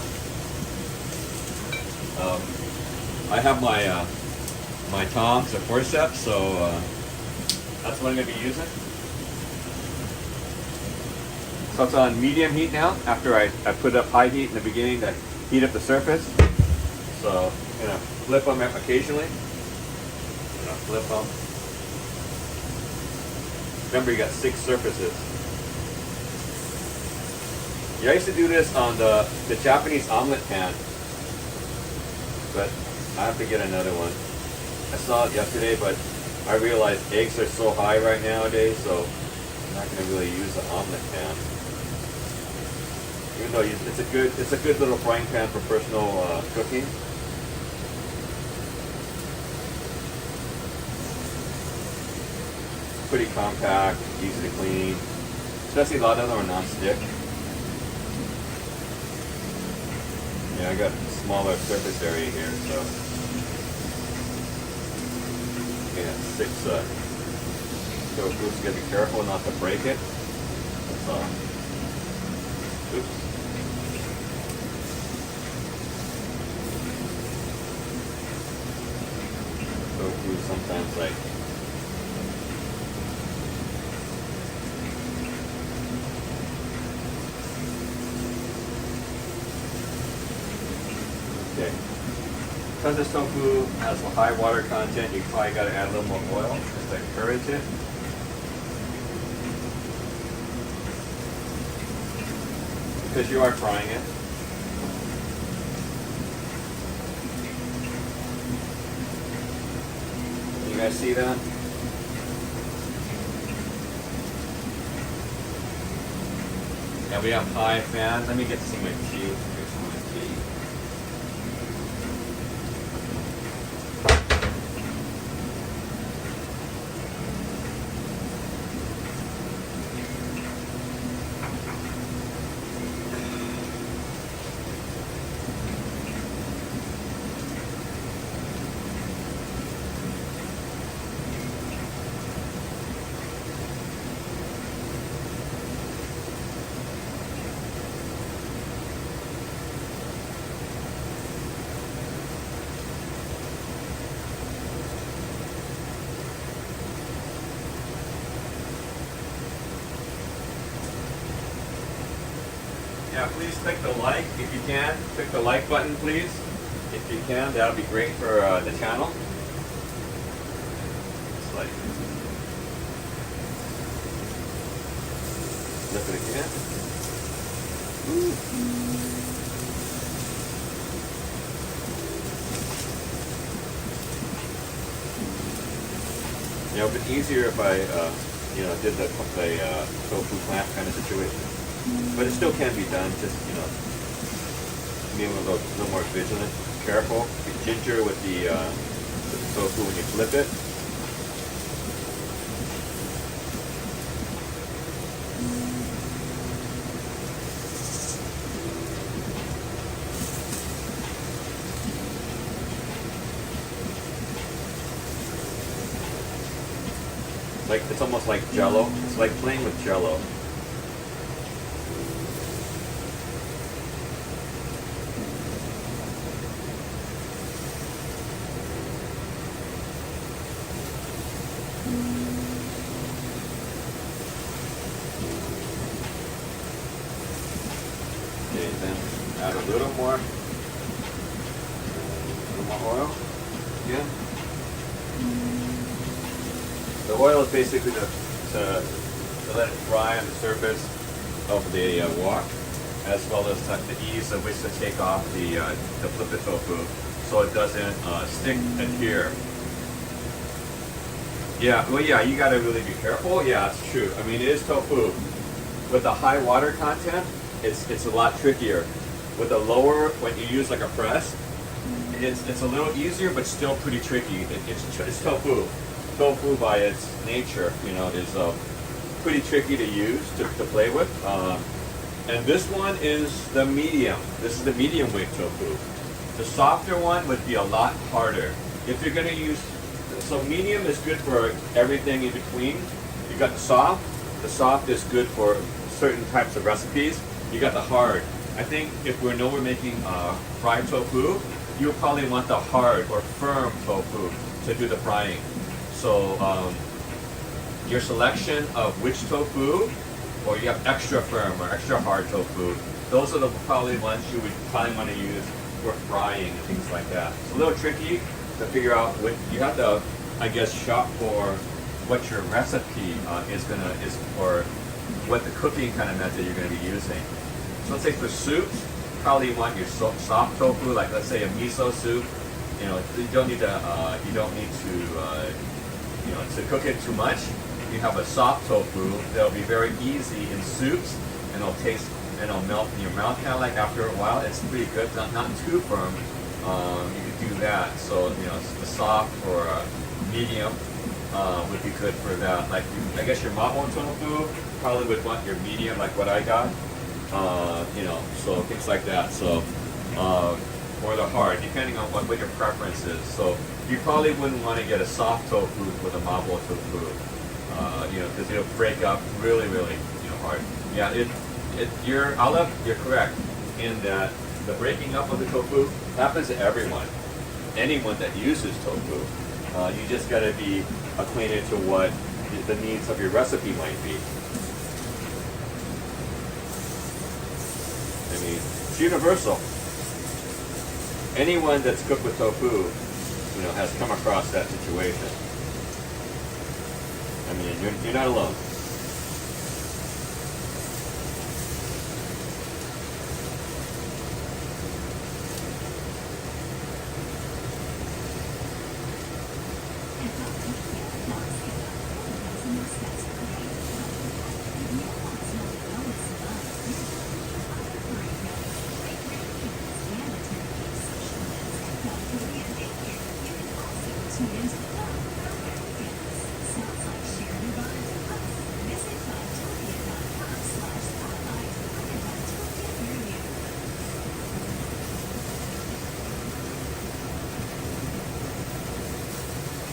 Speaker 1: I have my tongs, a forceps, so that's what I'm going to be using. So it's on medium heat now, after I put up high heat in the beginning to heat up the surface. So I'm going to flip them occasionally. I'm going to flip them. Remember, you got 6 surfaces. Yeah, I used to do this on the Japanese omelet pan, but I have to get another one. I saw it yesterday, but I realized eggs are so high right nowadays, so I'm not going to really use the omelet pan. Even though it's a good little frying pan for personal cooking. Pretty compact, easy to clean, especially a lot of them are non-stick. Yeah, I got a smaller surface area here, so yeah, 6 tofu. You gotta be careful not to break it. That's all. Oops. Tofu sometimes like because this tofu has a high water content, you probably got to add a little more oil just to encourage it. Because you are frying it. You guys see that? And we have high fan. Let me get some of my tea. Yeah, please click the like if you can. Click the like button, please. If you can, that'll be great for the channel. It's like Flip it again. Ooh. You know, it'd been easier if I, did the tofu clamp kind of situation. But it still can be done, just, being a little more vigilant, careful, be ginger with the tofu when you flip it. Like, it's almost like Jello. It's like playing with Jello. Okay, then add a little more oil. Again. The oil is basically to let it dry on the surface of the wok, as well as the ease of which to take off the flipped tofu, so it doesn't stick and adhere. Yeah, well, yeah, you gotta really be careful. Yeah, it's true. I mean, it is tofu. With the high water content, it's a lot trickier. With the lower, when you use like a press, it's a little easier, but still pretty tricky. It's tofu. Tofu by its nature, is pretty tricky to use, to play with. And this one is the medium. This is the medium weight tofu. The softer one would be a lot harder. If you're gonna use, so medium is good for everything in between. You got the soft. The soft is good for certain types of recipes. You got the hard. I think if we're making fried tofu, you'll probably want the hard or firm tofu to do the frying. So your selection of which tofu, or you have extra firm or extra hard tofu, those are the probably ones you would probably want to use for frying and things like that. It's a little tricky to figure out what you have to, I guess, shop for what your recipe is or what the cooking kind of method you're going to be using. So let's say for soups, probably want your soft tofu, like let's say a miso soup. You don't need to to cook it too much. You have a soft tofu that'll be very easy in soups, and it'll melt in your mouth kind of like after a while. It's pretty good, not too firm. You could do that. So the soft or medium would be good for that. Like I guess your Mabo tofu probably would want your medium, like what I got. So things like that. So or the hard, depending on what your preference is. So you probably wouldn't want to get a soft tofu with a Mabo tofu, because it'll break up really, really, hard. Yeah, you're correct in that the breaking up of the tofu happens to everyone, anyone that uses tofu. You just got to be acquainted to what the needs of your recipe might be. I mean, it's universal. Anyone that's cooked with tofu, has come across that situation. I mean, you're not alone.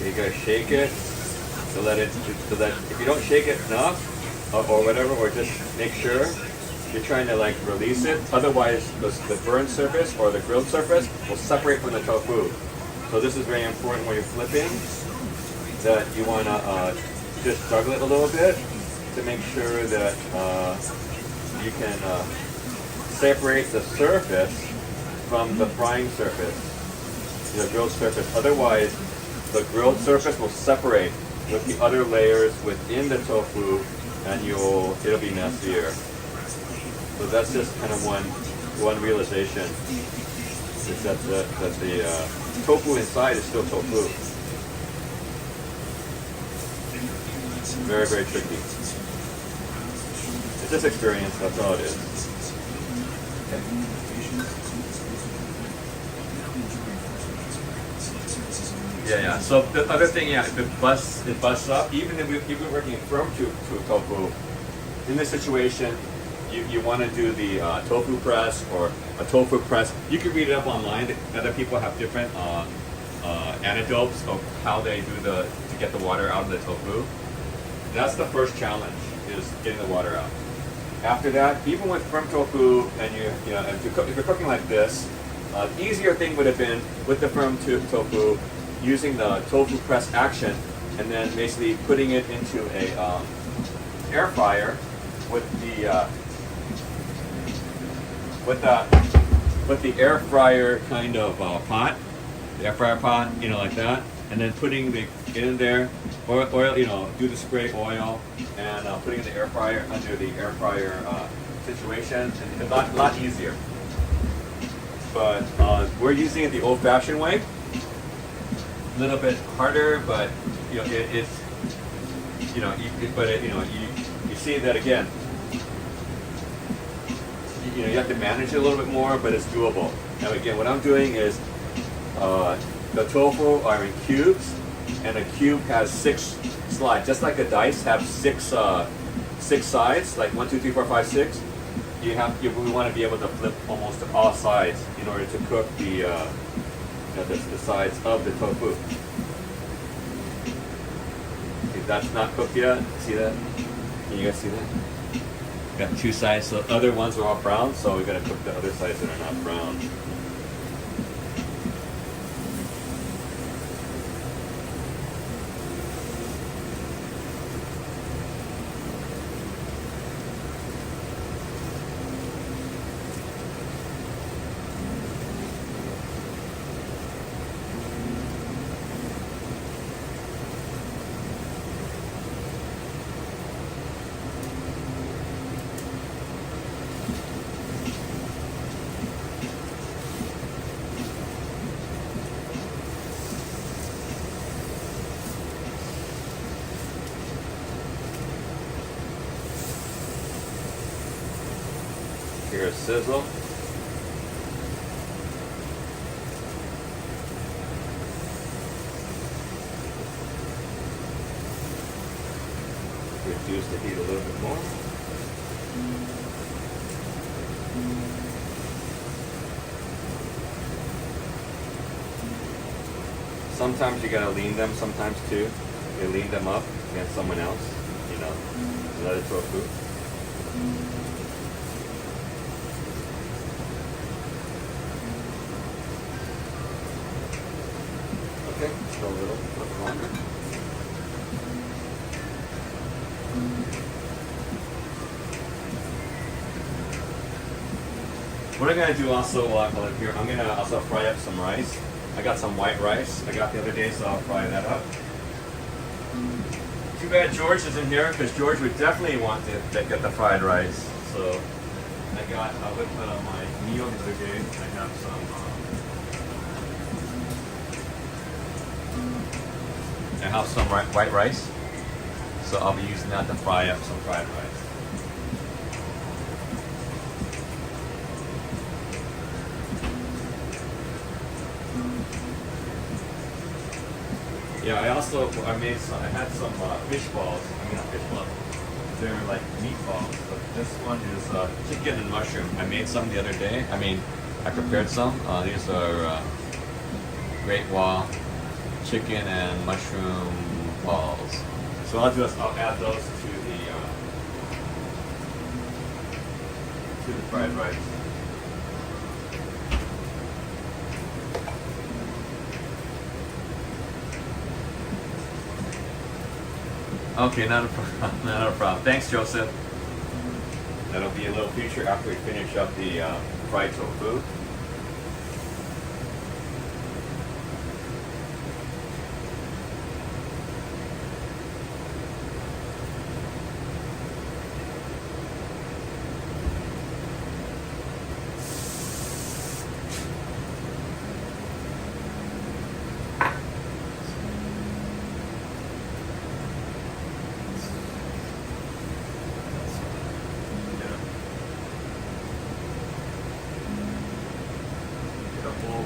Speaker 1: You gotta shake it so that if you don't shake it enough or whatever, or just make sure you're trying to like release it. Otherwise, the burned surface or the grilled surface will separate from the tofu. So this is very important when you're flipping, that you wanna just juggle it a little bit to make sure that you can separate the surface from the frying surface, the grilled surface. Otherwise, the grilled surface will separate with the other layers within the tofu, and it'll be messier. So that's just kind of one realization, is that the tofu inside is still tofu. Very, very tricky. It's just experience, that's all it is. Okay. Yeah. So the other thing, if it busts up, even if you're working firm to tofu, in this situation, you want to do the tofu press or a tofu press. You can read it up online. Other people have different anecdotes of how they do to get the water out of the tofu. That's the first challenge, is getting the water out. After that, even with firm tofu, and if you're cooking like this, the easier thing would have been with the firm tofu, using the tofu press action, and then basically putting it into a air fryer with the air fryer kind of pot, the air fryer pot, like that, and then putting it in there, oil, do the spray oil, and putting it in the air fryer under the air fryer situation, and a lot easier. But we're using it the old-fashioned way. A little bit harder, but it's you see that again. You have to manage it a little bit more, but it's doable. Now again, what I'm doing is the tofu are in cubes, and a cube has 6 slides, just like a dice have 6 sides, like 1, 2, 3, 4, 5, 6. We want to be able to flip almost all sides in order to cook the sides of the tofu. See, that's not cooked yet. See that? Can you guys see that? Got 2 sides. So the other ones are all brown. So we're gonna cook the other sides that are not brown. Here's sizzle. Reduce the heat a little bit more. Sometimes you gotta lean them, sometimes too. You lean them up against someone else, another tofu. Okay, just a little longer. What I'm gonna do also while I'm here, I'm gonna also fry up some rice. I got some white rice I got the other day, so I'll fry that up. Too bad George isn't here, because George would definitely want to get the fried rice. So I got with my meal the other day. I have some. I have some white rice, so I'll be using that to fry up some fried rice. Yeah, I had some fish balls. I mean, not fish balls. They're like meatballs, but this one is chicken and mushroom. I made some the other day. I prepared some. These are Great Wall chicken and mushroom balls. So I'll add those to the fried rice. Okay, not a problem. Thanks, Joseph. That'll be a little future after we finish up the fried tofu.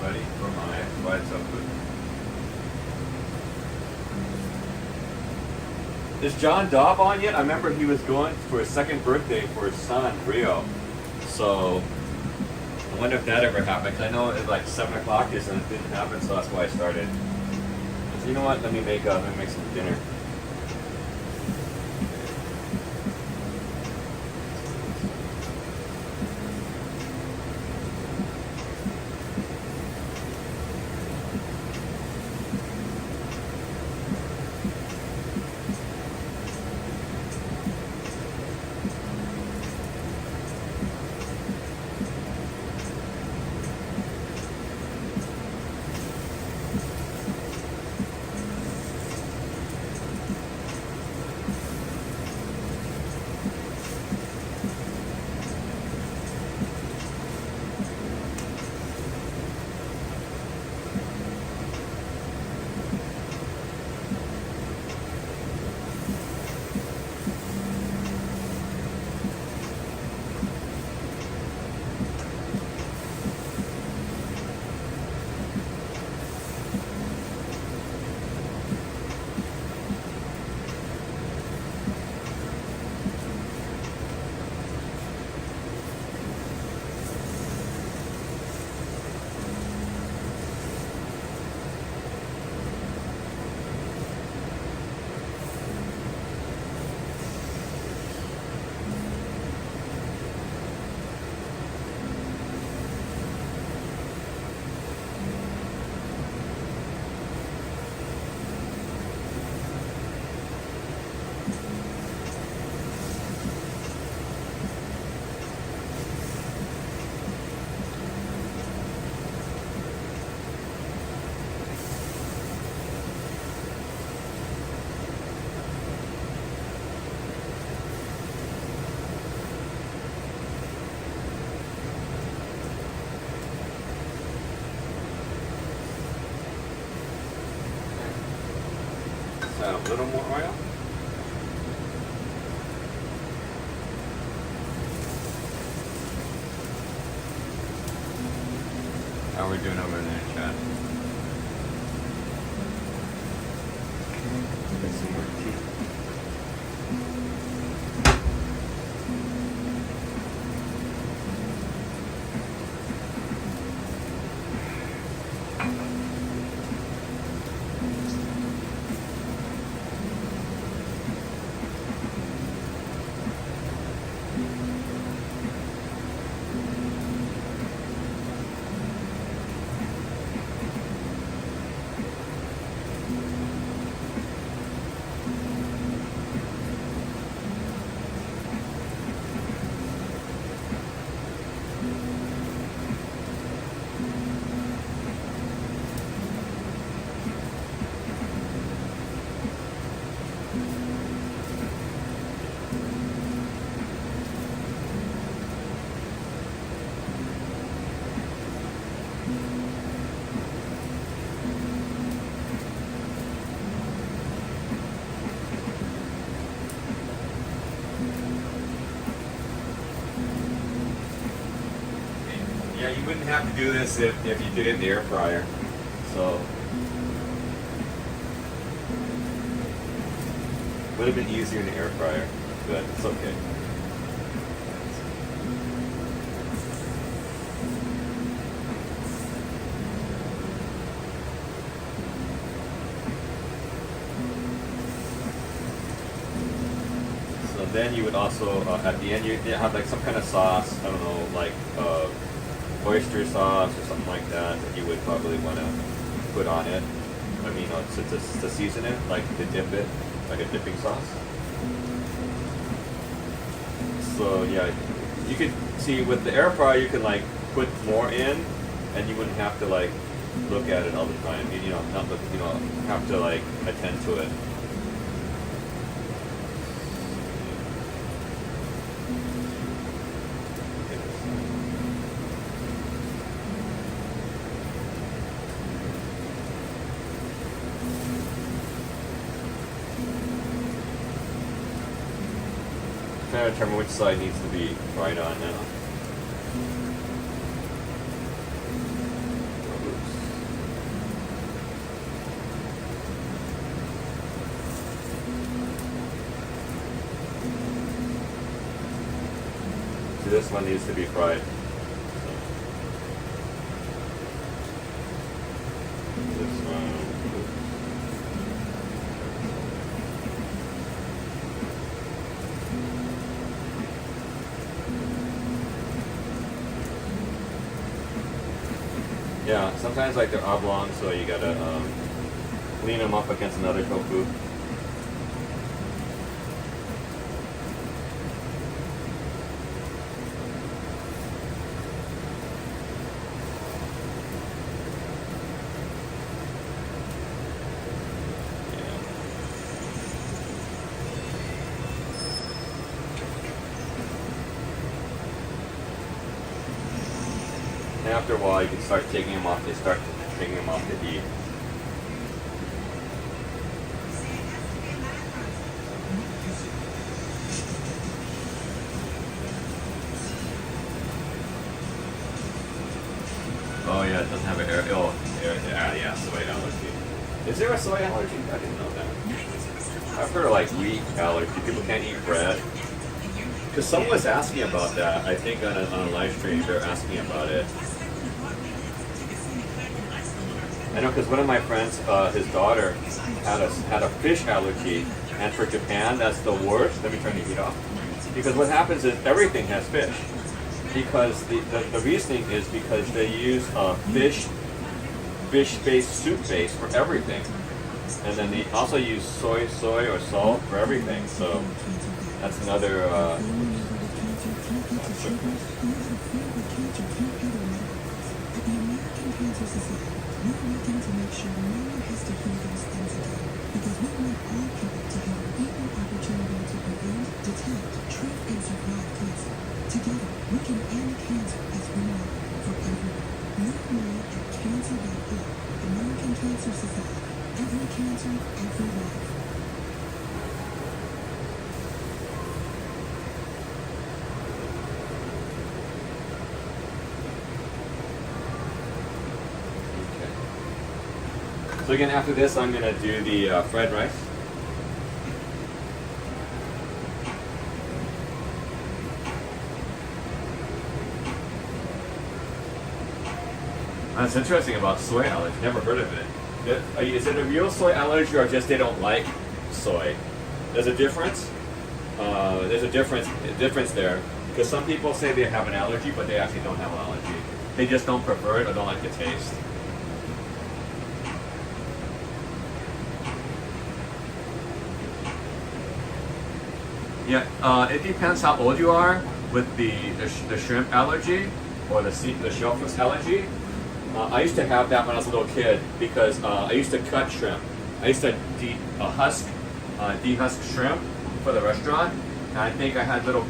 Speaker 1: ready for my fried tofu. Is John Dobb on yet? I remember he was going for his second birthday for his son, Rio. So, I wonder if that ever happened. 'Cause I know at like 7 o'clock and it didn't happen, so that's why I started. So you know what? Let me make some dinner. Add a little more oil. How are we doing over there, chat? Get some more tea. Yeah, you wouldn't have to do this if you did it in the air fryer. So would have been easier in the air fryer, but it's okay. So then you would also at the end you have like some kind of sauce. I don't know, like oyster sauce or something like that you would probably want to put on it. I mean, to season it, like to dip it, like a dipping sauce. So yeah, you could see with the air fryer you can like put more in, and you wouldn't have to like look at it all the time. You know, not look, you know, have to like attend to it. Trying to determine which side needs to be fried on now. this one needs to be fried. This one. Yeah, sometimes like they're oblong, so you gotta lean them up against another tofu. And after a while, you can start taking them off. They start taking them off the heat. Oh yeah, it doesn't have an air. Oh, yeah, soy allergy. Is there a soy allergy? I didn't know that. I've heard of like wheat allergy. People can't eat bread. Because someone was asking about that. I think on a live stream they're asking about it. I know because one of my friends, his daughter had a fish allergy, and for Japan that's the worst. Let me turn the heat off. Because what happens is everything has fish. Because the reasoning is because they use fish-based soup base for everything, and then they also use soy or salt for everything. So that's another. So again, after this, I'm gonna do the fried rice. That's interesting about soy allergy. Never heard of it. Is it a real soy allergy or just they don't like soy? There's a difference. There's a difference there because some people say they have an allergy, but they actually don't have an allergy. They just don't prefer it or don't like the taste. Yeah, it depends how old you are with the shrimp allergy or the shellfish allergy. I used to have that when I was a little kid because I used to cut shrimp. I used to dehusk shrimp for the restaurant, and I think I had little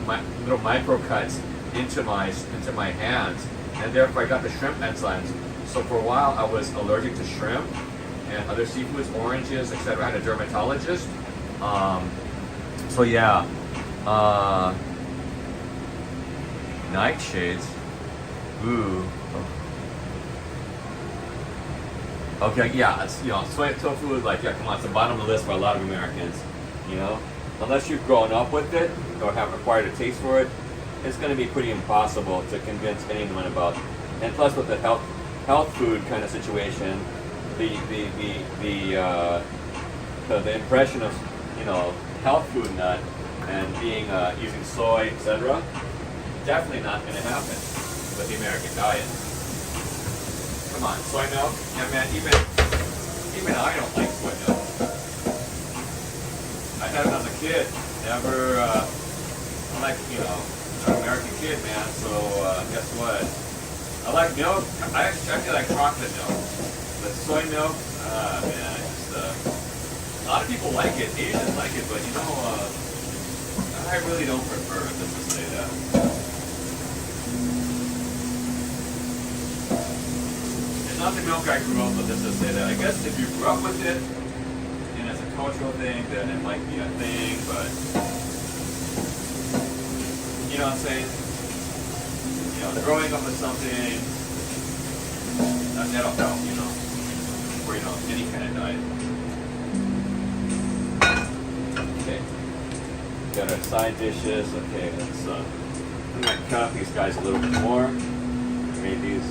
Speaker 1: micro cuts into my hands, and therefore I got the shrimp enzymes. So for a while I was allergic to shrimp and other seafoods, oranges, etc. I had a dermatologist. So yeah. Nightshades. Ooh. Okay, yeah, it's, soy tofu is like, yeah, come on, it's the bottom of the list for a lot of Americans. Unless you've grown up with it or have acquired a taste for it, it's going to be pretty impossible to convince anyone about. And plus, with the health food kind of situation, the impression of health food nut and being using soy, etc., definitely not going to happen with the American diet. Come on, soy milk? Yeah, man, even I don't like soy milk. I had it as a kid. Never, I'm like, an American kid, man, so guess what? I like milk. I actually like chocolate milk. But soy milk, man, a lot of people like it. Asians like it, but I really don't prefer it, let's just say that. It's not the milk I grew up with, let's just say that. I guess if you grew up with it, and it's a cultural thing, then it might be a thing, but you know what I'm saying? Growing up with something, that'll help, for, any kind of diet. Okay. Got our side dishes. Okay, let's might cut up these guys a little bit more. Made these.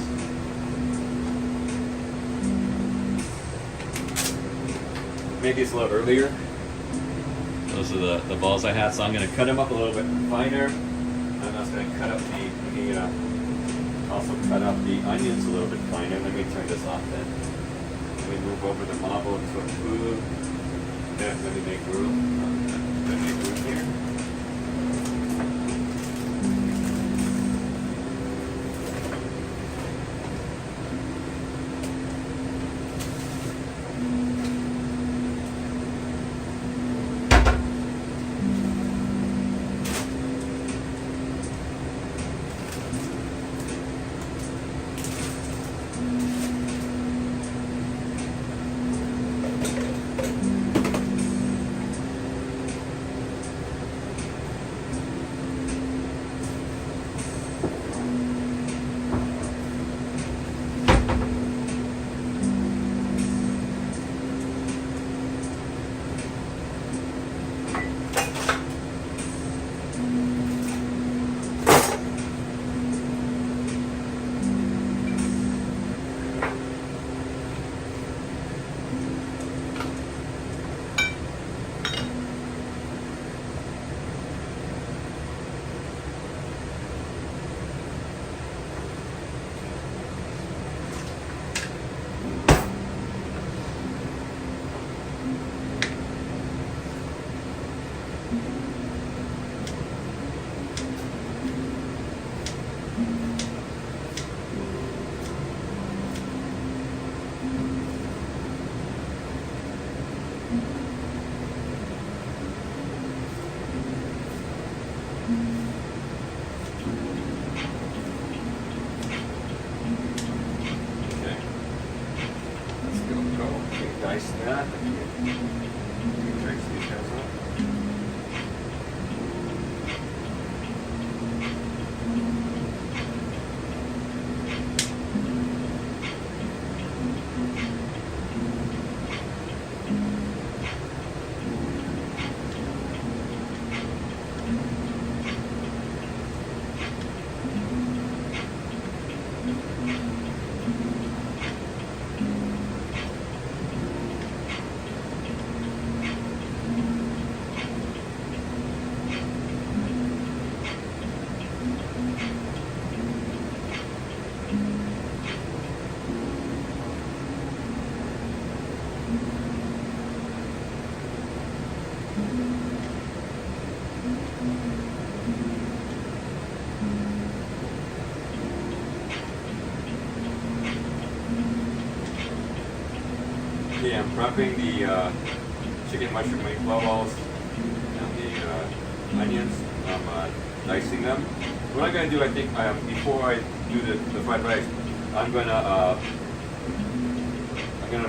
Speaker 1: Made these a little earlier. Those are the balls I had, so I'm going to cut them up a little bit finer. I'm also going to cut up also cut up the onions a little bit finer. Let me turn this off then. Let me move over the Mabo Tofu. Yeah, let me make room. Let me make room here. That. Yeah, I'm prepping the chicken mushroom meatballs and the onions. I'm dicing them. What I'm gonna do, I think, before I do the fried rice, I'm gonna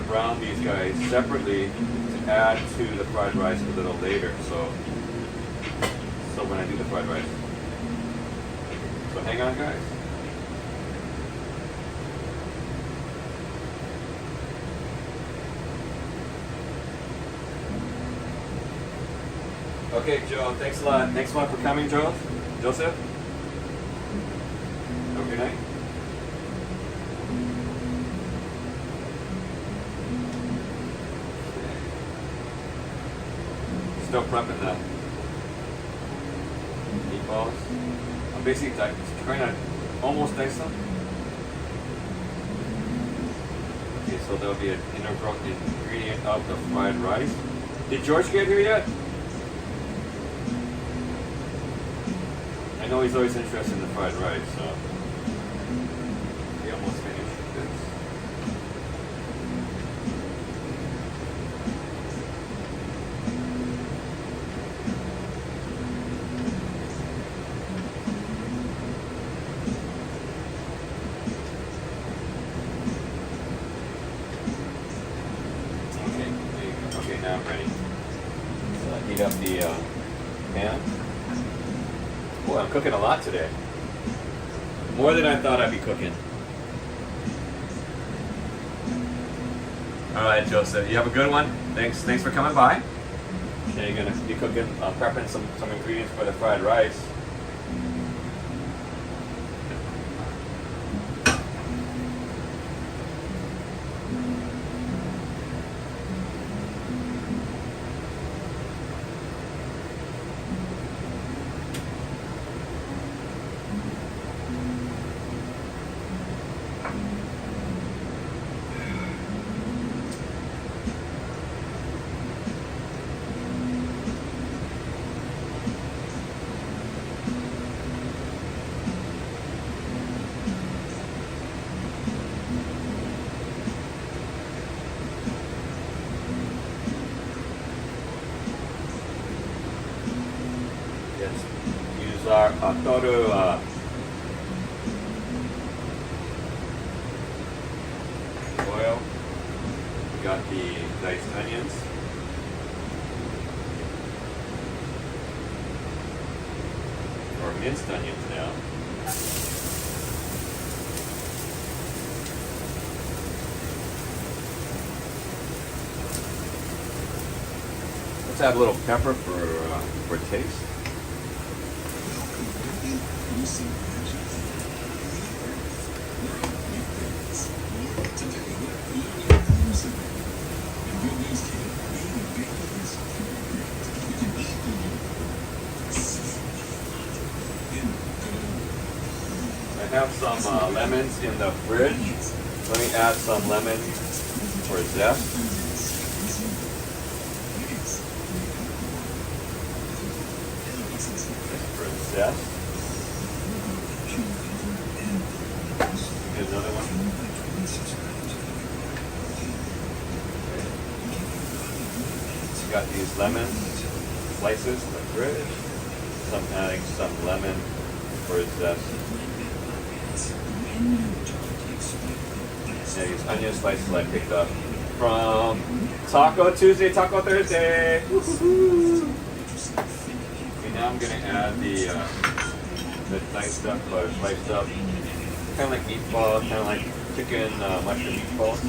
Speaker 1: brown these guys separately to add to the fried rice a little later. So when I do the fried rice. So hang on, guys. Okay, Joe, thanks a lot. Thanks a lot for coming, Joseph. Have a good night. Still prepping the meatballs. I'm basically trying to almost dice them. Okay, so there'll be an integral ingredient of the fried rice. Did George get here yet? I know he's always interested in the fried rice, so we almost finished with this. Okay, there you go. Okay, now I'm ready. So heat up the pan. Boy, I'm cooking a lot today. More than I thought I'd be cooking. All right, Joseph, you have a good one. Thanks for coming by. Okay, you're gonna be cooking, prepping some ingredients for the fried rice. our toru oil. We got the diced onions. Or minced onions now. Let's add a little pepper for taste. I have some lemons in the fridge. Let me add some lemon for zest. For zest. Here's another one. Got these lemon slices in the fridge. So I'm adding some lemon for zest. Yeah, these onion slices I picked up from Taco Tuesday, Taco Thursday. Woo-hoo-hoo. Okay, now I'm gonna add the diced up or sliced up, kind of like meatball, kind of like chicken mushroom meatballs.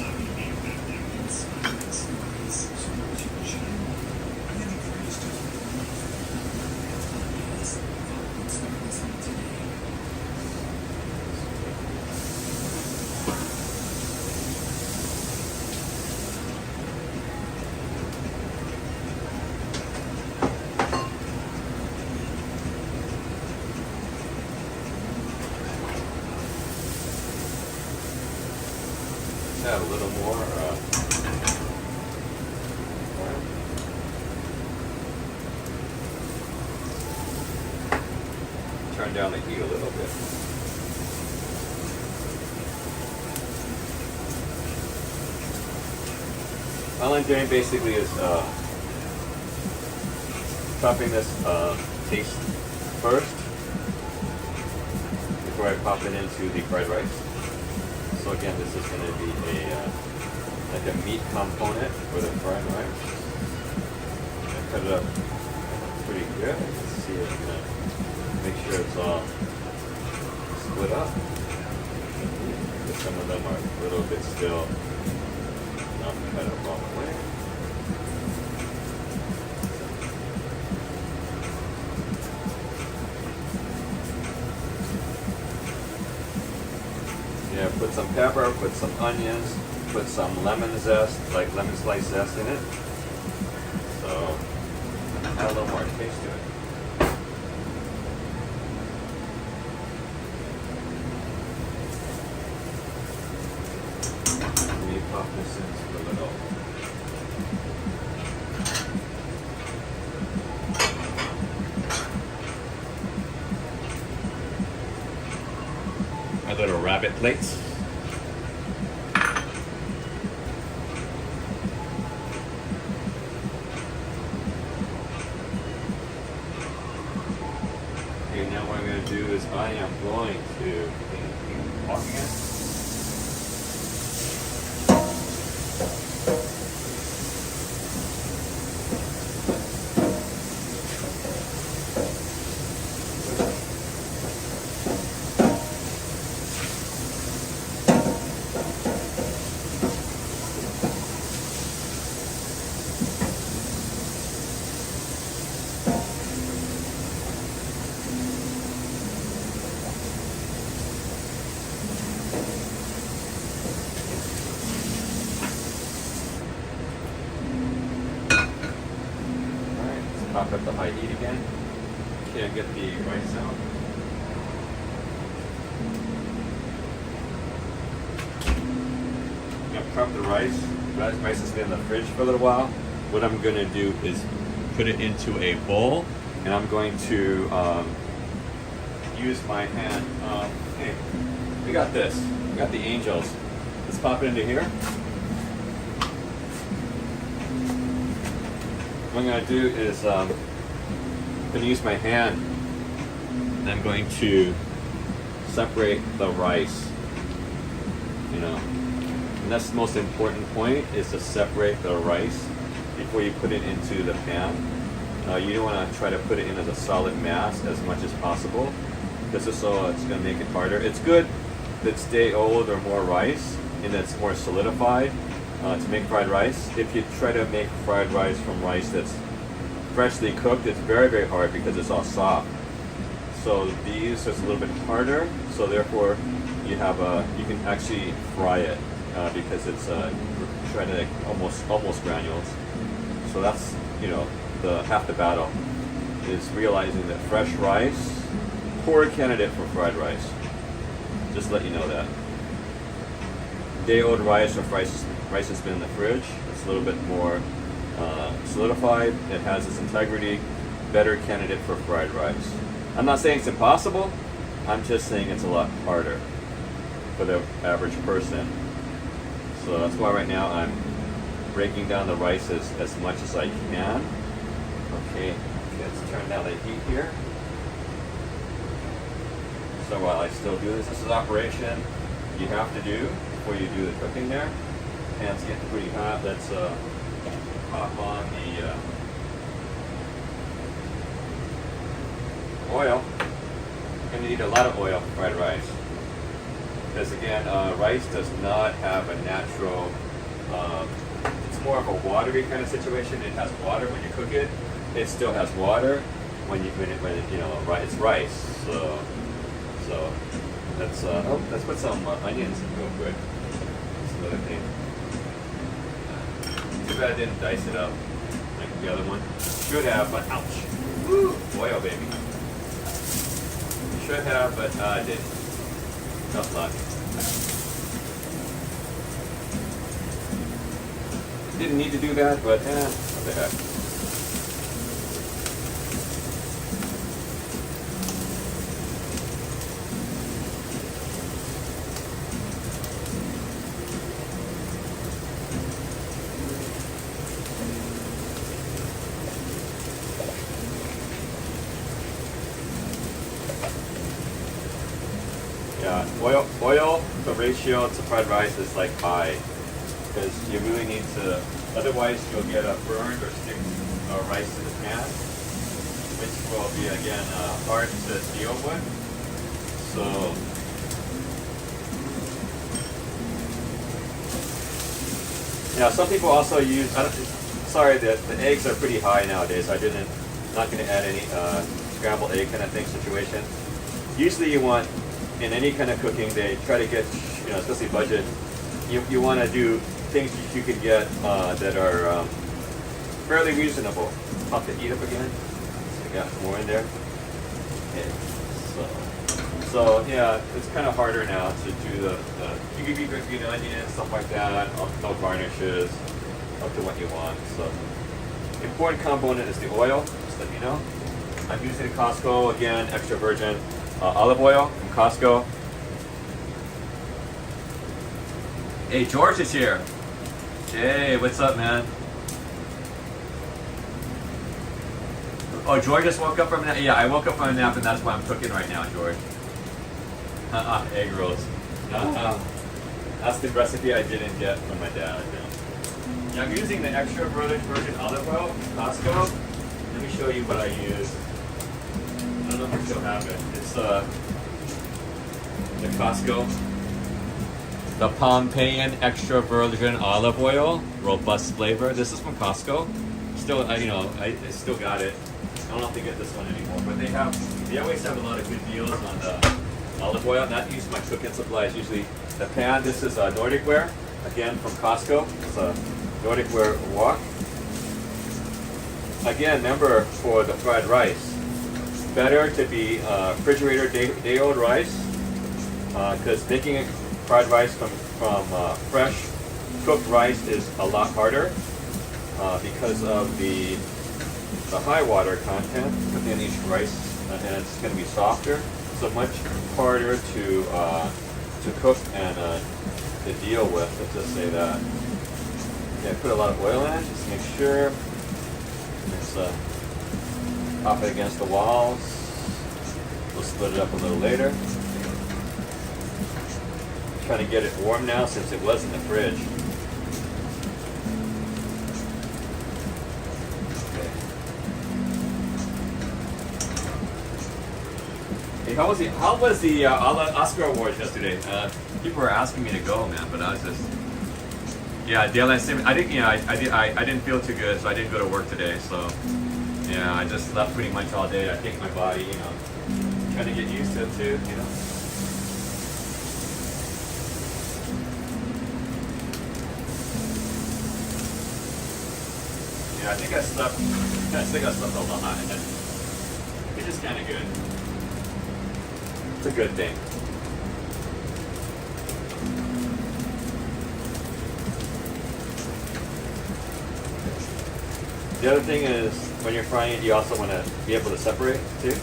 Speaker 1: Add a little more oil. Turn down the heat a little bit. All I'm doing basically is chopping this taste first before I pop it into the fried rice. So again, this is going to be like a meat component for the fried rice. I cut it up pretty good. Let's see if I'm going to make sure it's all split up. Because some of them are a little bit still not cut up all the way. Yeah, put some pepper, put some onions, put some lemon zest, like lemon slice zest in it. So add a little more taste to it. Let me pop this into a little. My little rabbit plates. Okay, now what I'm going to do is I am going to walk again. Pop up the high heat again. Okay, get the rice out. I'm gonna prep the rice. That rice has been in the fridge for a little while. What I'm gonna do is put it into a bowl, and I'm going to use my hand. Hey, we got this. We got the angels. Let's pop it into here. What I'm going to do is I'm going to use my hand I'm going to separate the rice. You know, and that's the most important point, is to separate the rice before you put it into the pan. You don't want to try to put it in as a solid mass as much as possible, because it's going to make it harder. It's good that it's day old or more rice and it's more solidified to make fried rice. If you try to make fried rice from rice that's freshly cooked, it's very, very hard because it's all soft. So these is a little bit harder, so therefore you can actually fry it because it's trying to almost granules. So that's, you know, half the battle is realizing that fresh rice, poor candidate for fried rice. Just let you know that. Day old rice or rice that's been in the fridge, it's a little bit more solidified. It has its integrity. Better candidate for fried rice. I'm not saying it's impossible. I'm just saying it's a lot harder for the average person. So that's why right now I'm breaking down the rice as much as I can. Okay, let's turn down the heat here. So while I still do this is operation you have to do before you do the cooking there. Pan's getting pretty hot. Let's pop on the oil. You're going to need a lot of oil for fried rice. Because again, rice does not have a natural, it's more of a watery kind of situation. It has water when you cook it. It still has water when it's rice. So let's put some onions in real quick. That's another thing. Too bad I didn't dice it up like the other one. Should have, but ouch. Woo! Oil, baby. Should have, but I didn't. Tough luck. Didn't need to do that, but what the heck. Yeah, oil, the ratio to fried rice is like high, because you really need to, otherwise you'll get a burned or stick rice to the pan, which will be again hard to deal with. So, yeah, some people also use, sorry, the eggs are pretty high nowadays. Not going to add any scrambled egg kind of thing situation. Usually you want, in any kind of cooking, they try to get, especially budget, you want to do things you can get that are fairly reasonable. Pop the heat up again. So I got more in there. Okay. So yeah, it's kind of harder now to do the you can be green onions, stuff like that, no garnishes, up to what you want. So important component is the oil, just let you know. I'm using Costco, again, extra virgin olive oil from Costco. Hey, George is here. Hey, what's up, man? Oh, George just woke up from a nap? Yeah, I woke up from a nap and that's why I'm cooking right now, George. Egg rolls. That's the recipe I didn't get from my dad. Yeah, I'm using the extra virgin olive oil from Costco. Let me show you what I use. I don't know if I still have it. It's the Costco. The Pompeian extra virgin olive oil, robust flavor. This is from Costco. Still, I still got it. I don't have to get this one anymore, but they always have a lot of good deals on the olive oil. Not used my cooking supplies. Usually the pan. This is Nordic Ware, again from Costco. It's a Nordic Ware wok. Again, remember for the fried rice, better to be refrigerator day old rice, because making fried rice from fresh cooked rice is a lot harder because of the high water content within each rice, and it's going to be softer. So much harder to cook and to deal with. Let's just say that. Okay, put a lot of oil in it. Just make sure it's pop it against the walls. We'll split it up a little later. Trying to get it warm now since it was in the fridge. Okay. Hey, how was the Oscar Awards yesterday? People were asking me to go, man, but I was just, yeah, daylight saving. I didn't, I didn't feel too good, so I didn't go to work today. So, yeah, I just slept pretty much all day. I think my body, trying to get used to it too, Yeah, I think I slept a lot. Which is kind of good. It's a good thing. The other thing is, when you're frying it, you also want to be able to separate too.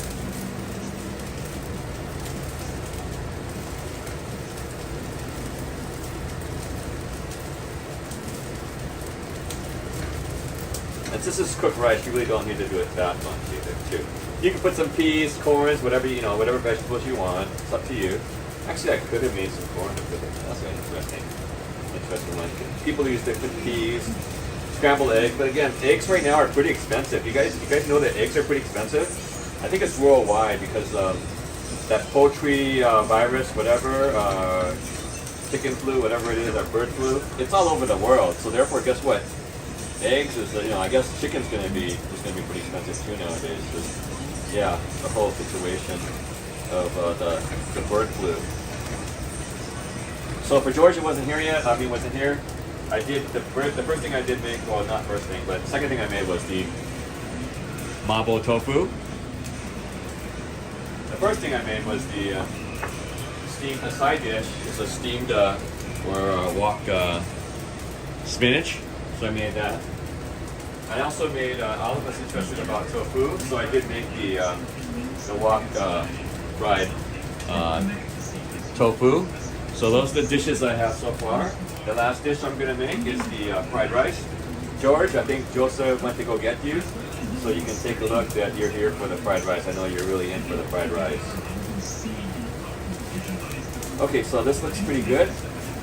Speaker 1: And since this is cooked rice, you really don't need to do it that much either too. You can put some peas, corns, whatever whatever vegetables you want. It's up to you. Actually, I could have made some corn with it. That's an interesting one. People use different peas. Scrambled egg, but again, eggs right now are pretty expensive. You guys know that eggs are pretty expensive? I think it's worldwide because that poultry virus, whatever, chicken flu, whatever it is, or bird flu, it's all over the world. So therefore, guess what? Eggs is, I guess chicken's gonna be pretty expensive too nowadays. Just, yeah, the whole situation of the bird flu. So for George, it wasn't here yet. Wasn't here. I did the first thing I did make, well, not first thing, but the second thing I made was the Mabo tofu. The first thing I made was the steamed side dish. It's a steamed or wok spinach. So I made that. I also made all of us interested about tofu, so I did make the wok fried tofu. So those are the dishes I have so far. The last dish I'm going to make is the fried rice. George, I think Joseph went to go get you, so you can take a look that you're here for the fried rice. I know you're really in for the fried rice. Okay, so this looks pretty good.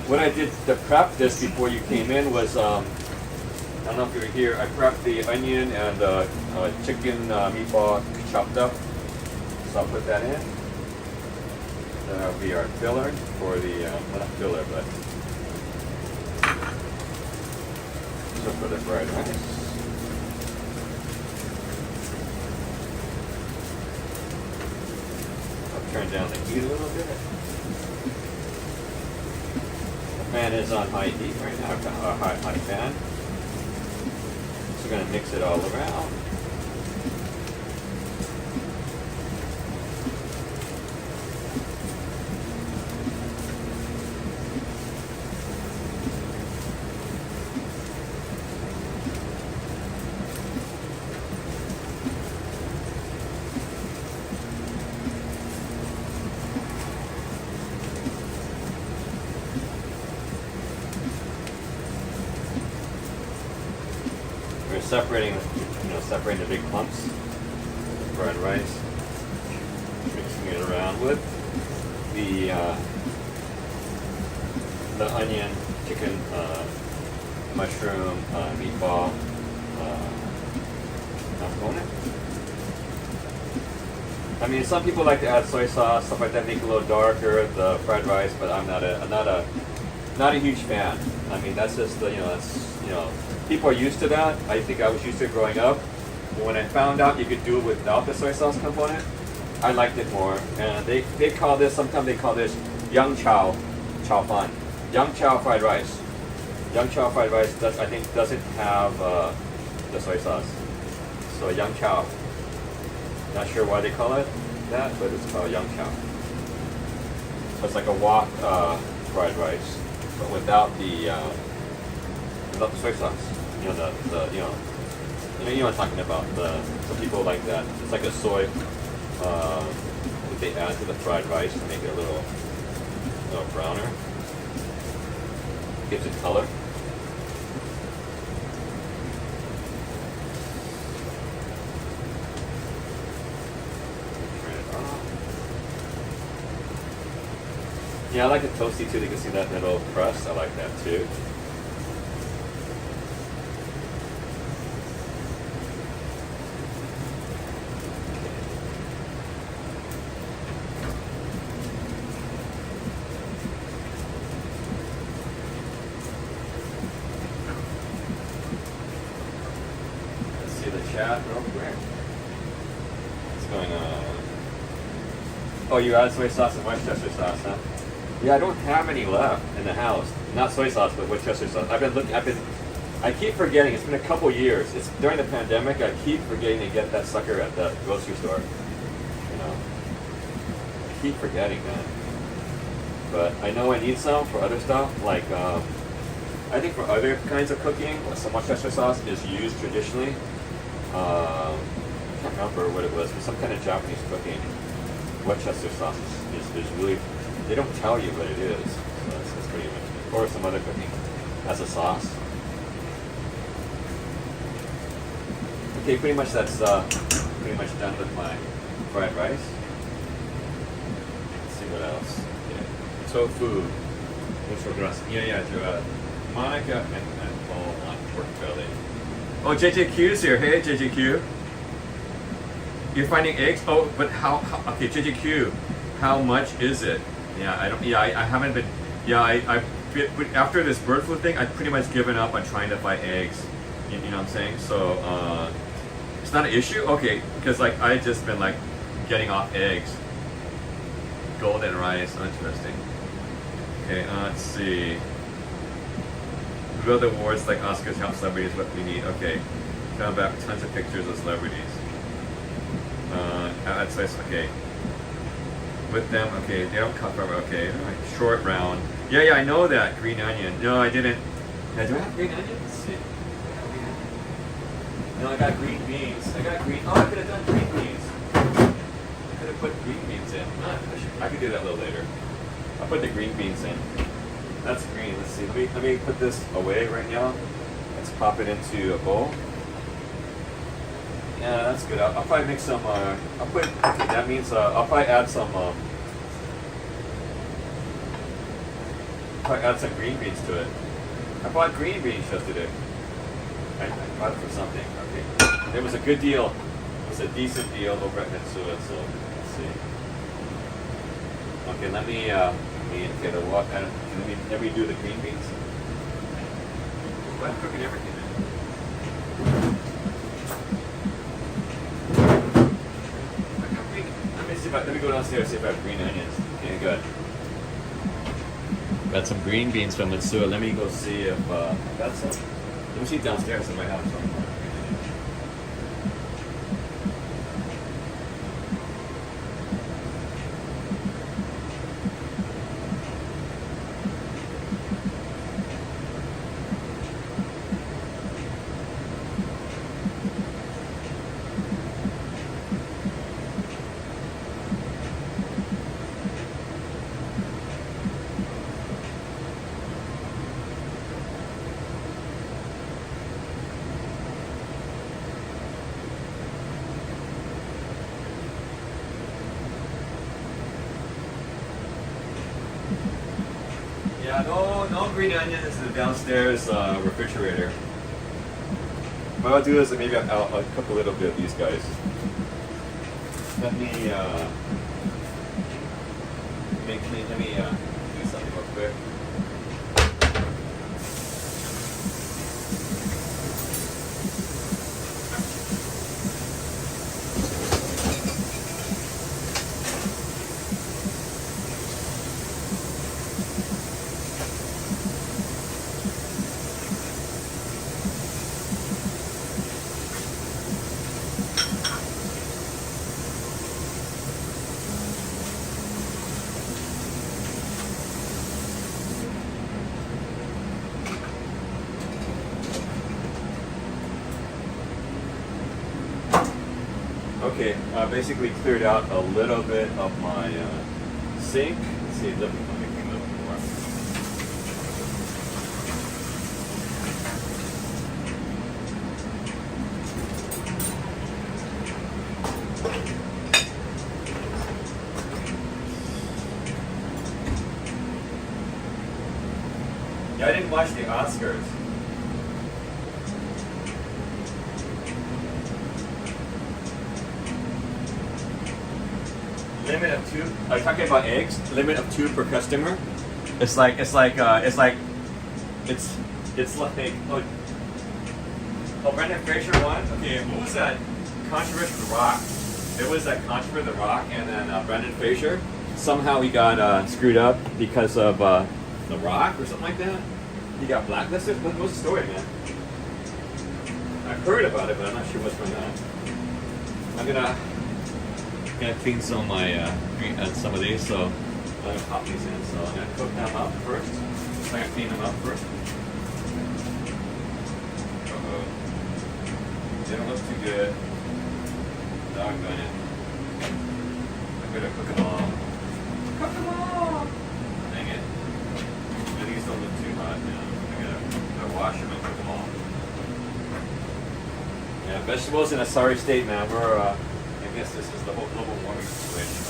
Speaker 1: What I did to prep this before you came in was, I don't know if you were here, I prepped the onion and chicken meatball chopped up. So I'll put that in. That'll be our filler for the, well, not filler, but for the fried rice. I'll turn down the heat a little bit. The fan is on high heat right now, high fan. So we're going to mix it all around. Separating, separating the big clumps of fried rice, mixing it around with the onion, chicken, mushroom, meatball component. Some people like to add soy sauce, stuff like that, make it a little darker the fried rice, but I'm not a huge fan. That's just people are used to that. I think I was used to it growing up. But when I found out you could do it without the soy sauce component, I liked it more. And they call this, sometimes they call this Yang Chow Fan. Yang Chow fried rice. Yang Chow fried rice, I think, doesn't have the soy sauce. So Yang Chow. Not sure why they call it that, but it's called Yang Chow. So it's like a wok fried rice, but without the soy sauce. You know what I'm talking about. Some people like that. It's like a soy that they add to the fried rice to make it a little browner. Gives it color. Turn it off. Yeah, I like it toasty too. You can see that little crust. I like that too. Let's see the chat real quick. What's going on? Oh, you add soy sauce and Worcestershire sauce, huh? Yeah, I don't have any left in the house. Not soy sauce, but Worcestershire sauce. I keep forgetting. It's been a couple years. It's during the pandemic. I keep forgetting to get that sucker at the grocery store. You know, I keep forgetting, man. But I know I need some for other stuff. Like, I think for other kinds of cooking, some Worcestershire sauce is used traditionally. I can't remember what it was, but some kind of Japanese cooking. Worcestershire sauce is really, they don't tell you what it is, so that's pretty much it. Or some other cooking as a sauce. Okay, pretty much that's pretty much done with my fried rice. Let's see what else. Okay. Tofu, mucho gracias. Yeah, to Monica and Paul on pork belly. Oh, JJQ's here. Hey, JJQ. You're finding eggs? Oh, but how okay, JJQ, how much is it? Yeah, I haven't been, but after this bird flu thing, I've pretty much given up on trying to buy eggs. You know what I'm saying? So, it's not an issue? Okay, because like, I just been like, getting off eggs. Golden rice, interesting. Okay, let's see. Real awards like Oscars help celebrities what we need. Okay, come back with tons of pictures of celebrities. I'd say, okay. With them, okay, they don't cut rubber, okay. Alright, short round. Yeah, I know that. Green onion. No, I didn't. Yeah, do I have green onion? Let's see. No, I got green beans. Oh, I could have done green beans. I could have put green beans in. I could do that a little later. I'll put the green beans in. That's green. Let's see. Let me put this away right now. Let's pop it into a bowl. Yeah, that's good. I'll probably make some, okay, that means, I'll probably add some green beans to it. I bought green beans yesterday. I bought it for something. Okay. It was a good deal. It was a decent deal over at Mitsua, so let's see. Okay, let me do the green beans. I'm cooking everything, man. Let me go downstairs and see if I have green onions. Okay, good. Got some green beans from Mitsua. Let me go see if I got some. Let me see downstairs in my house. Yeah, no green onions in the downstairs refrigerator. What I'll do is maybe I'll cook a little bit of these guys. Let me do something real quick. Okay, basically cleared out a little bit of my sink. Let's see, let me make a little more. watch the Oscars. Limit of 2. Are you talking about eggs? Limit of 2 per customer. It's like oh, Brendan Fraser won. Okay, what was that controversy with The Rock? There was that controversy with The Rock, and then Brendan Fraser. Somehow he got screwed up because of The Rock or something like that. He got blacklisted. What's the story, man? I've heard about it, but I'm not sure what's going on. I'm gonna clean some of my some of these, so I'm gonna pop these in. So I'm gonna cook them up first. I'm gonna clean them up first. They don't look too good. Doggone it. I'm gonna cook them all. Cook them all! Dang it. These don't look too hot now. I gotta wash them and cook them all. Yeah, vegetables in a sorry state, man. We're, I guess this is the whole global warming situation.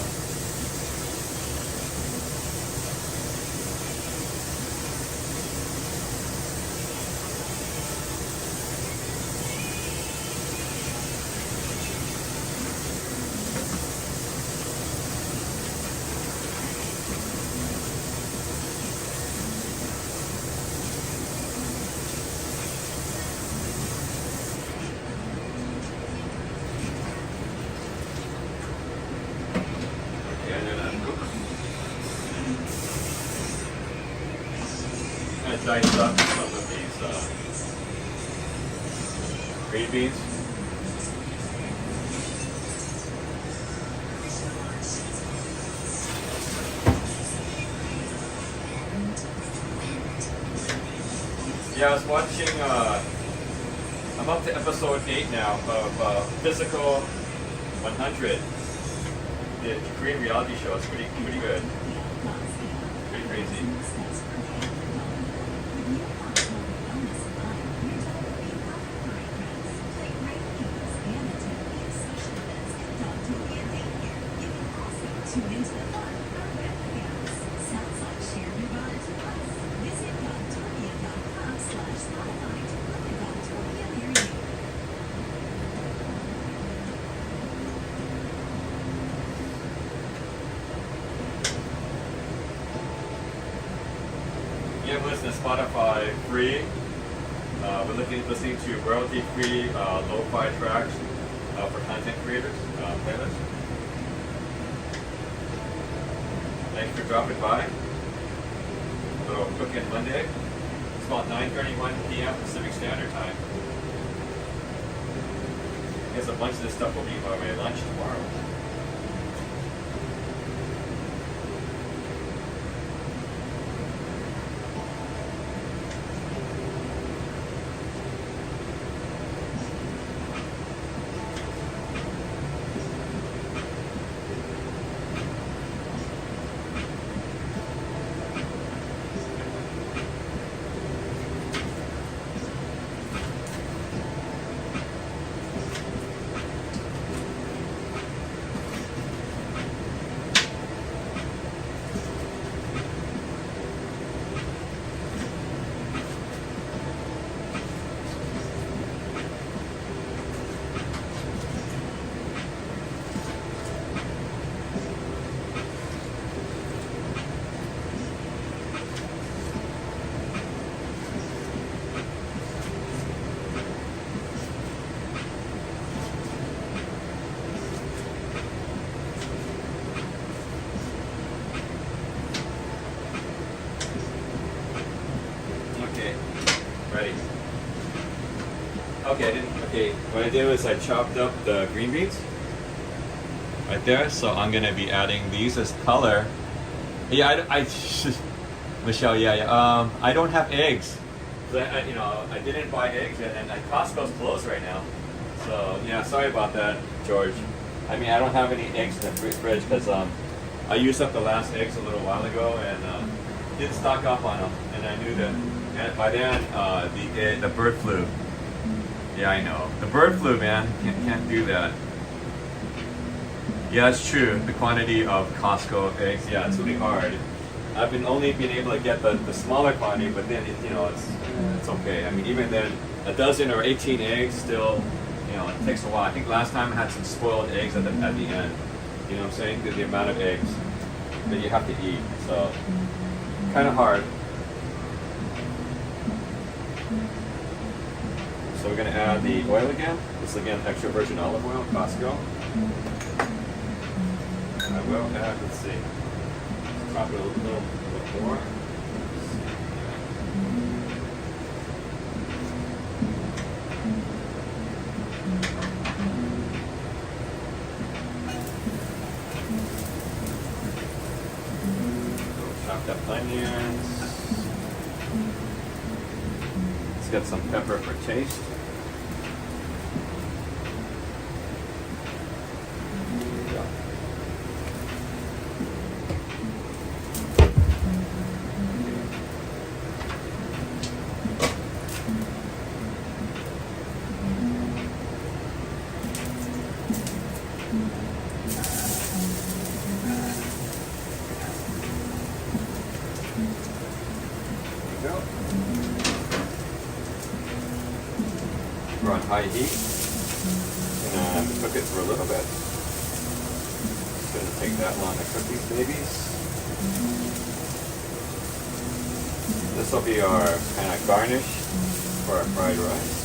Speaker 1: Dice up some of these green beans. Yeah, I was watching, I'm up to episode 8 now of Physical 100. The Korean reality show. It's pretty good. Pretty crazy. Yeah, listen to Spotify free. We're listening to royalty-free lo-fi tracks for content creators playlist. Thanks for dropping by. So Cooking Monday. It's about 9:31 p.m. Pacific Standard Time. I guess a bunch of this stuff will be by my lunch tomorrow. Ready. Okay, what I did was I chopped up the green beans right there, so I'm gonna be adding these as color. Yeah, Michelle, yeah. I don't have eggs. I didn't buy eggs yet, and Costco's closed right now. So yeah, sorry about that, George. I mean, I don't have any eggs in the fridge because I used up the last eggs a little while ago and didn't stock up on them, and I knew that. And by then, the bird flu. Yeah, I know. The bird flu, man, can't do that. Yeah, it's true. The quantity of Costco eggs, yeah, it's really hard. I've been only been able to get the smaller quantity, but then it's okay. I mean, even then, a dozen or 18 eggs still, it takes a while. I think last time I had some spoiled eggs at the end. You know what I'm saying? The amount of eggs that you have to eat. So kind of hard. So we're gonna add the oil again. This is again extra virgin olive oil, Costco. I will add, let's see, drop it a little bit more. Chopped up onions. Let's get some pepper for taste. We're on high heat and cook it for a little bit. It's going to take that long to cook these babies. This will be our kind of garnish for our fried rice.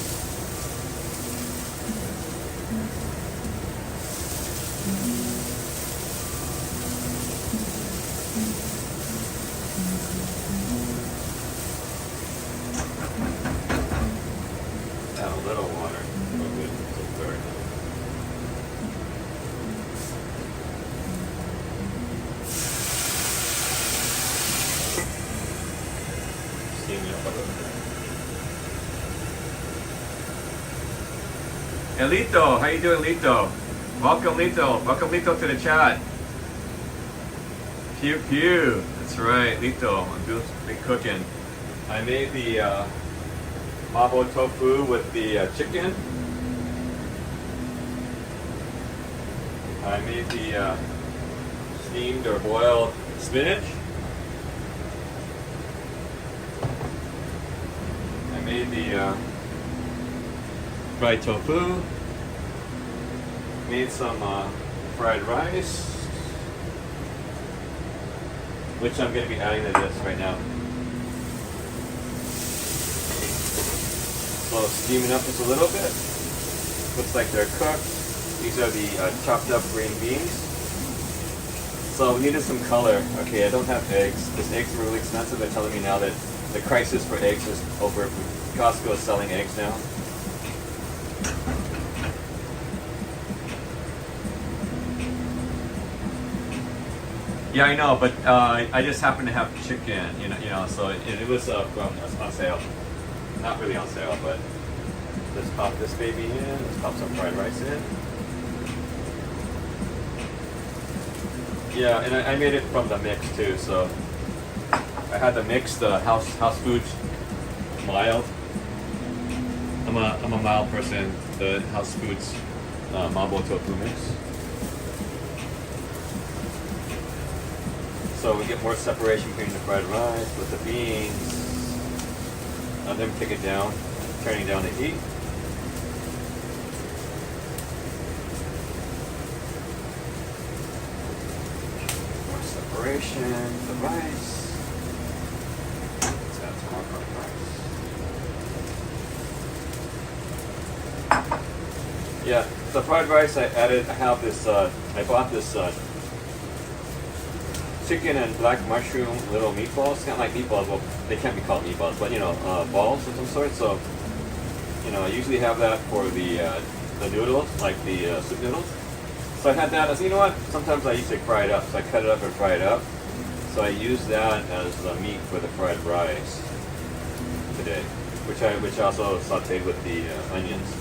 Speaker 1: Add a little water, a little bit to stir it. Steam it up a little bit. Hey Lito, how you doing, Lito? Welcome, Lito. Welcome, Lito, to the chat. Pew pew. That's right, Lito. I'm doing big cooking. I made the Mabo tofu with the chicken. I made the steamed or boiled spinach. I made the fried tofu. Made some fried rice, which I'm going to be adding to this right now. So steaming up just a little bit. Looks like they're cooked. These are the chopped up green beans. So we needed some color. Okay, I don't have eggs. This eggs are really expensive. They're telling me now that the crisis for eggs is over. Costco is selling eggs now. Yeah, I know, but I just happen to have chicken, so it was on sale. Not really on sale, but let's pop this baby in. Let's pop some fried rice in. Yeah, and I made it from the mix too, so I had the mix, the house foods mild. I'm a mild person. The house foods Mabo tofu mix. So we get more separation between the fried rice with the beans. Then take it down, turning down the heat. More separation, the rice. Let's add some more fried rice. Yeah, the fried rice I have this, I bought this chicken and black mushroom little meatballs. Kind of like meatballs. Well, they can't be called meatballs, but balls of some sort. So, I usually have that for the noodles, like the soup noodles. So I had that. I said, you know what? Sometimes I used to fry it up. So I cut it up and fry it up. So I used that as the meat for the fried rice today, which I also sautéed with the onions.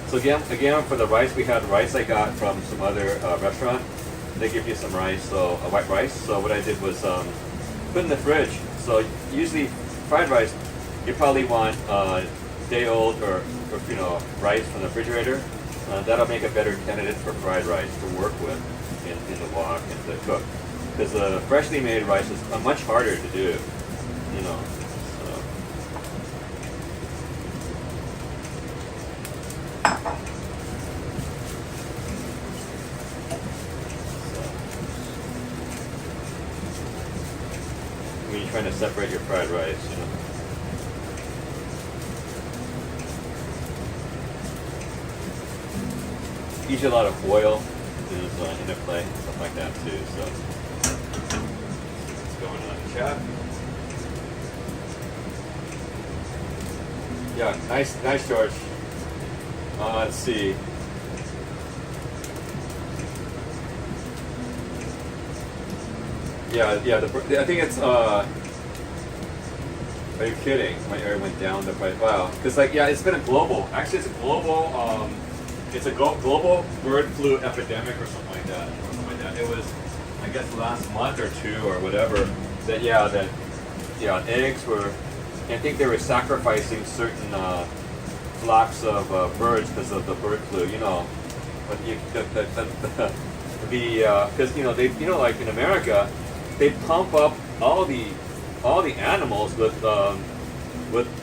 Speaker 1: So again, for the rice, we had rice I got from some other restaurant. They give you some rice, so white rice. So what I did was put in the fridge. So usually fried rice, you probably want day-old or rice from the refrigerator. That'll make a better candidate for fried rice to work with. in the wok and to cook. Because the freshly made rice is much harder to do, you know. When you're trying to separate your fried rice, you know. Usually a lot of oil is in play, stuff like that too. So what's going on in chat? Yeah, nice, George. Let's see. Yeah. I think it's. Are you kidding? My air went down the price. Wow. Because it's been a global. Actually, it's a global. It's a global bird flu epidemic or something like that. It was, I guess, last month or two or whatever. Eggs were. I think they were sacrificing certain flocks of birds because of the bird flu. You know, but because they like in America, they pump up all the animals with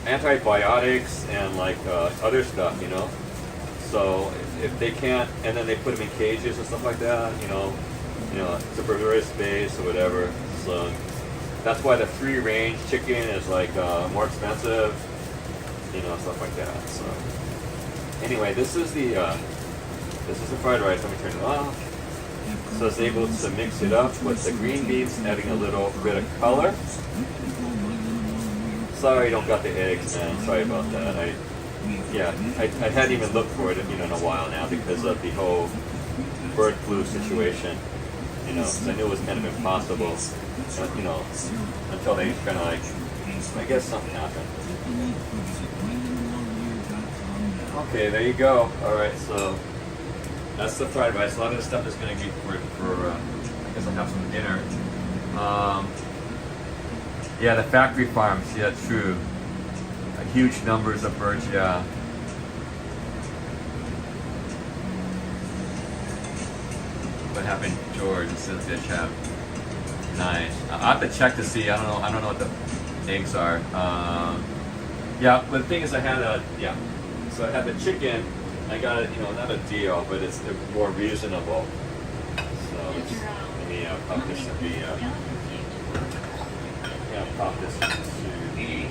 Speaker 1: antibiotics and other stuff. You know. So if they can't, and then they put them in cages and stuff like that, supervised space or whatever. So that's why the free-range chicken is more expensive, stuff like that. So anyway, this is the fried rice. Let me turn it off. So it's able to mix it up with the green beans, adding a little bit of color. Sorry, I don't got the eggs, man. Sorry about that. I hadn't even looked for it in a while now because of the whole bird flu situation. So I knew it was kind of impossible. Until they kind of I guess something happened. Okay, there you go. All right, so that's the fried rice. A lot of the stuff is going to be for I guess I'll have some dinner. The factory farms. Yeah, true. Huge numbers of birds. Yeah. What happened, George? Cynthia chat. Nice. I have to check to see. I don't know what the eggs are. But the thing is, I had So I had the chicken. I got it. Not a deal, but it's more reasonable. So let me pop this in the. Pop this into the.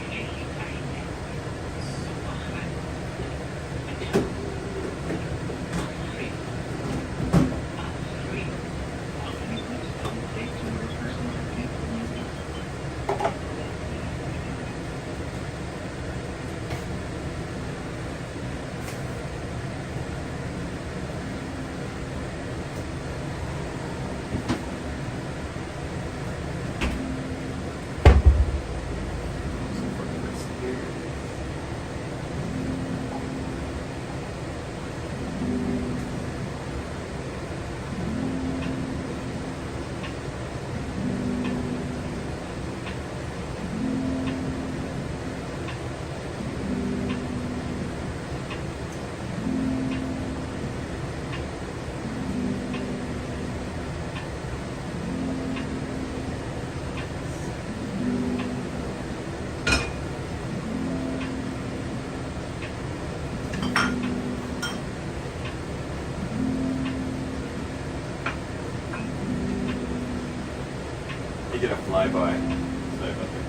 Speaker 1: Get a flyby. Sorry about that.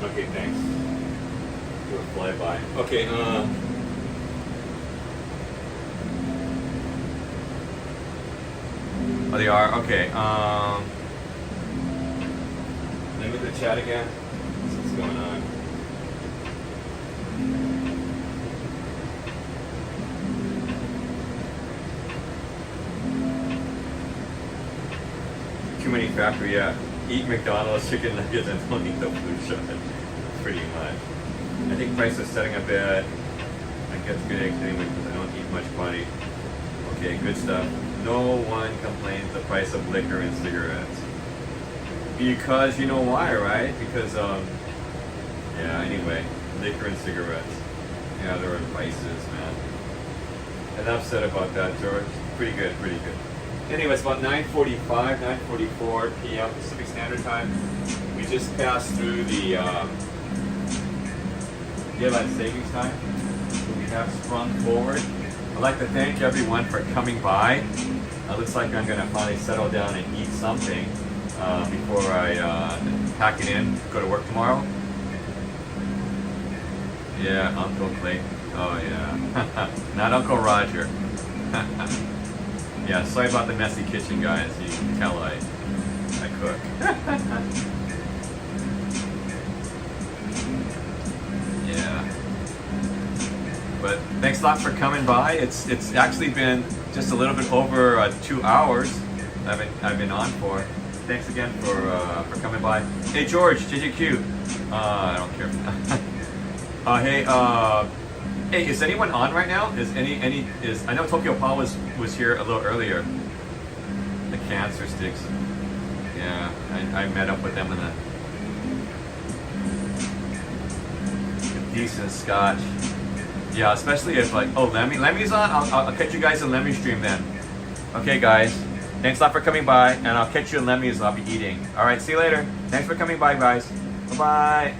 Speaker 1: Okay, thanks. Do a flyby. Okay, oh, they are? Okay, chat again. See what's going on. Too many factory, yeah. Eat McDonald's chicken nuggets and don't eat the food shop. Pretty much. I think price is setting a bit. I guess good eggs anyway because I don't eat much body. Okay, good stuff. No one complains the price of liquor and cigarettes. Because you know why, right? Because yeah, anyway, liquor and cigarettes. Yeah, there are vices, man. Enough said about that, George. Pretty good, pretty good. Anyway, it's about 9:45, 9:44 p.m. Pacific Standard Time. We just passed through the daylight savings time. So we have sprung forward. I'd like to thank everyone for coming by. It looks like I'm going to finally settle down and eat something before I pack it in, go to work tomorrow. Yeah, Uncle Clay. Oh yeah. Not Uncle Roger. Yeah, sorry about the messy kitchen, guys. You can tell I cook. Yeah. But thanks a lot for coming by. It's actually been just a little bit over 2 hours I've been on for. Thanks again for coming by. Hey George, JJQ. I don't care. Hey, is anyone on right now? Is I know Tokyo Paul was here a little earlier. The cancer sticks. Yeah, I met up with them in a decent scotch. Yeah, especially if like, oh, Lemmy's on. I'll catch you guys in Lemmy stream then. Okay, guys. Thanks a lot for coming by, and I'll catch you in Lemmy's. I'll be eating. All right, see you later. Thanks for coming by, guys. Bye bye.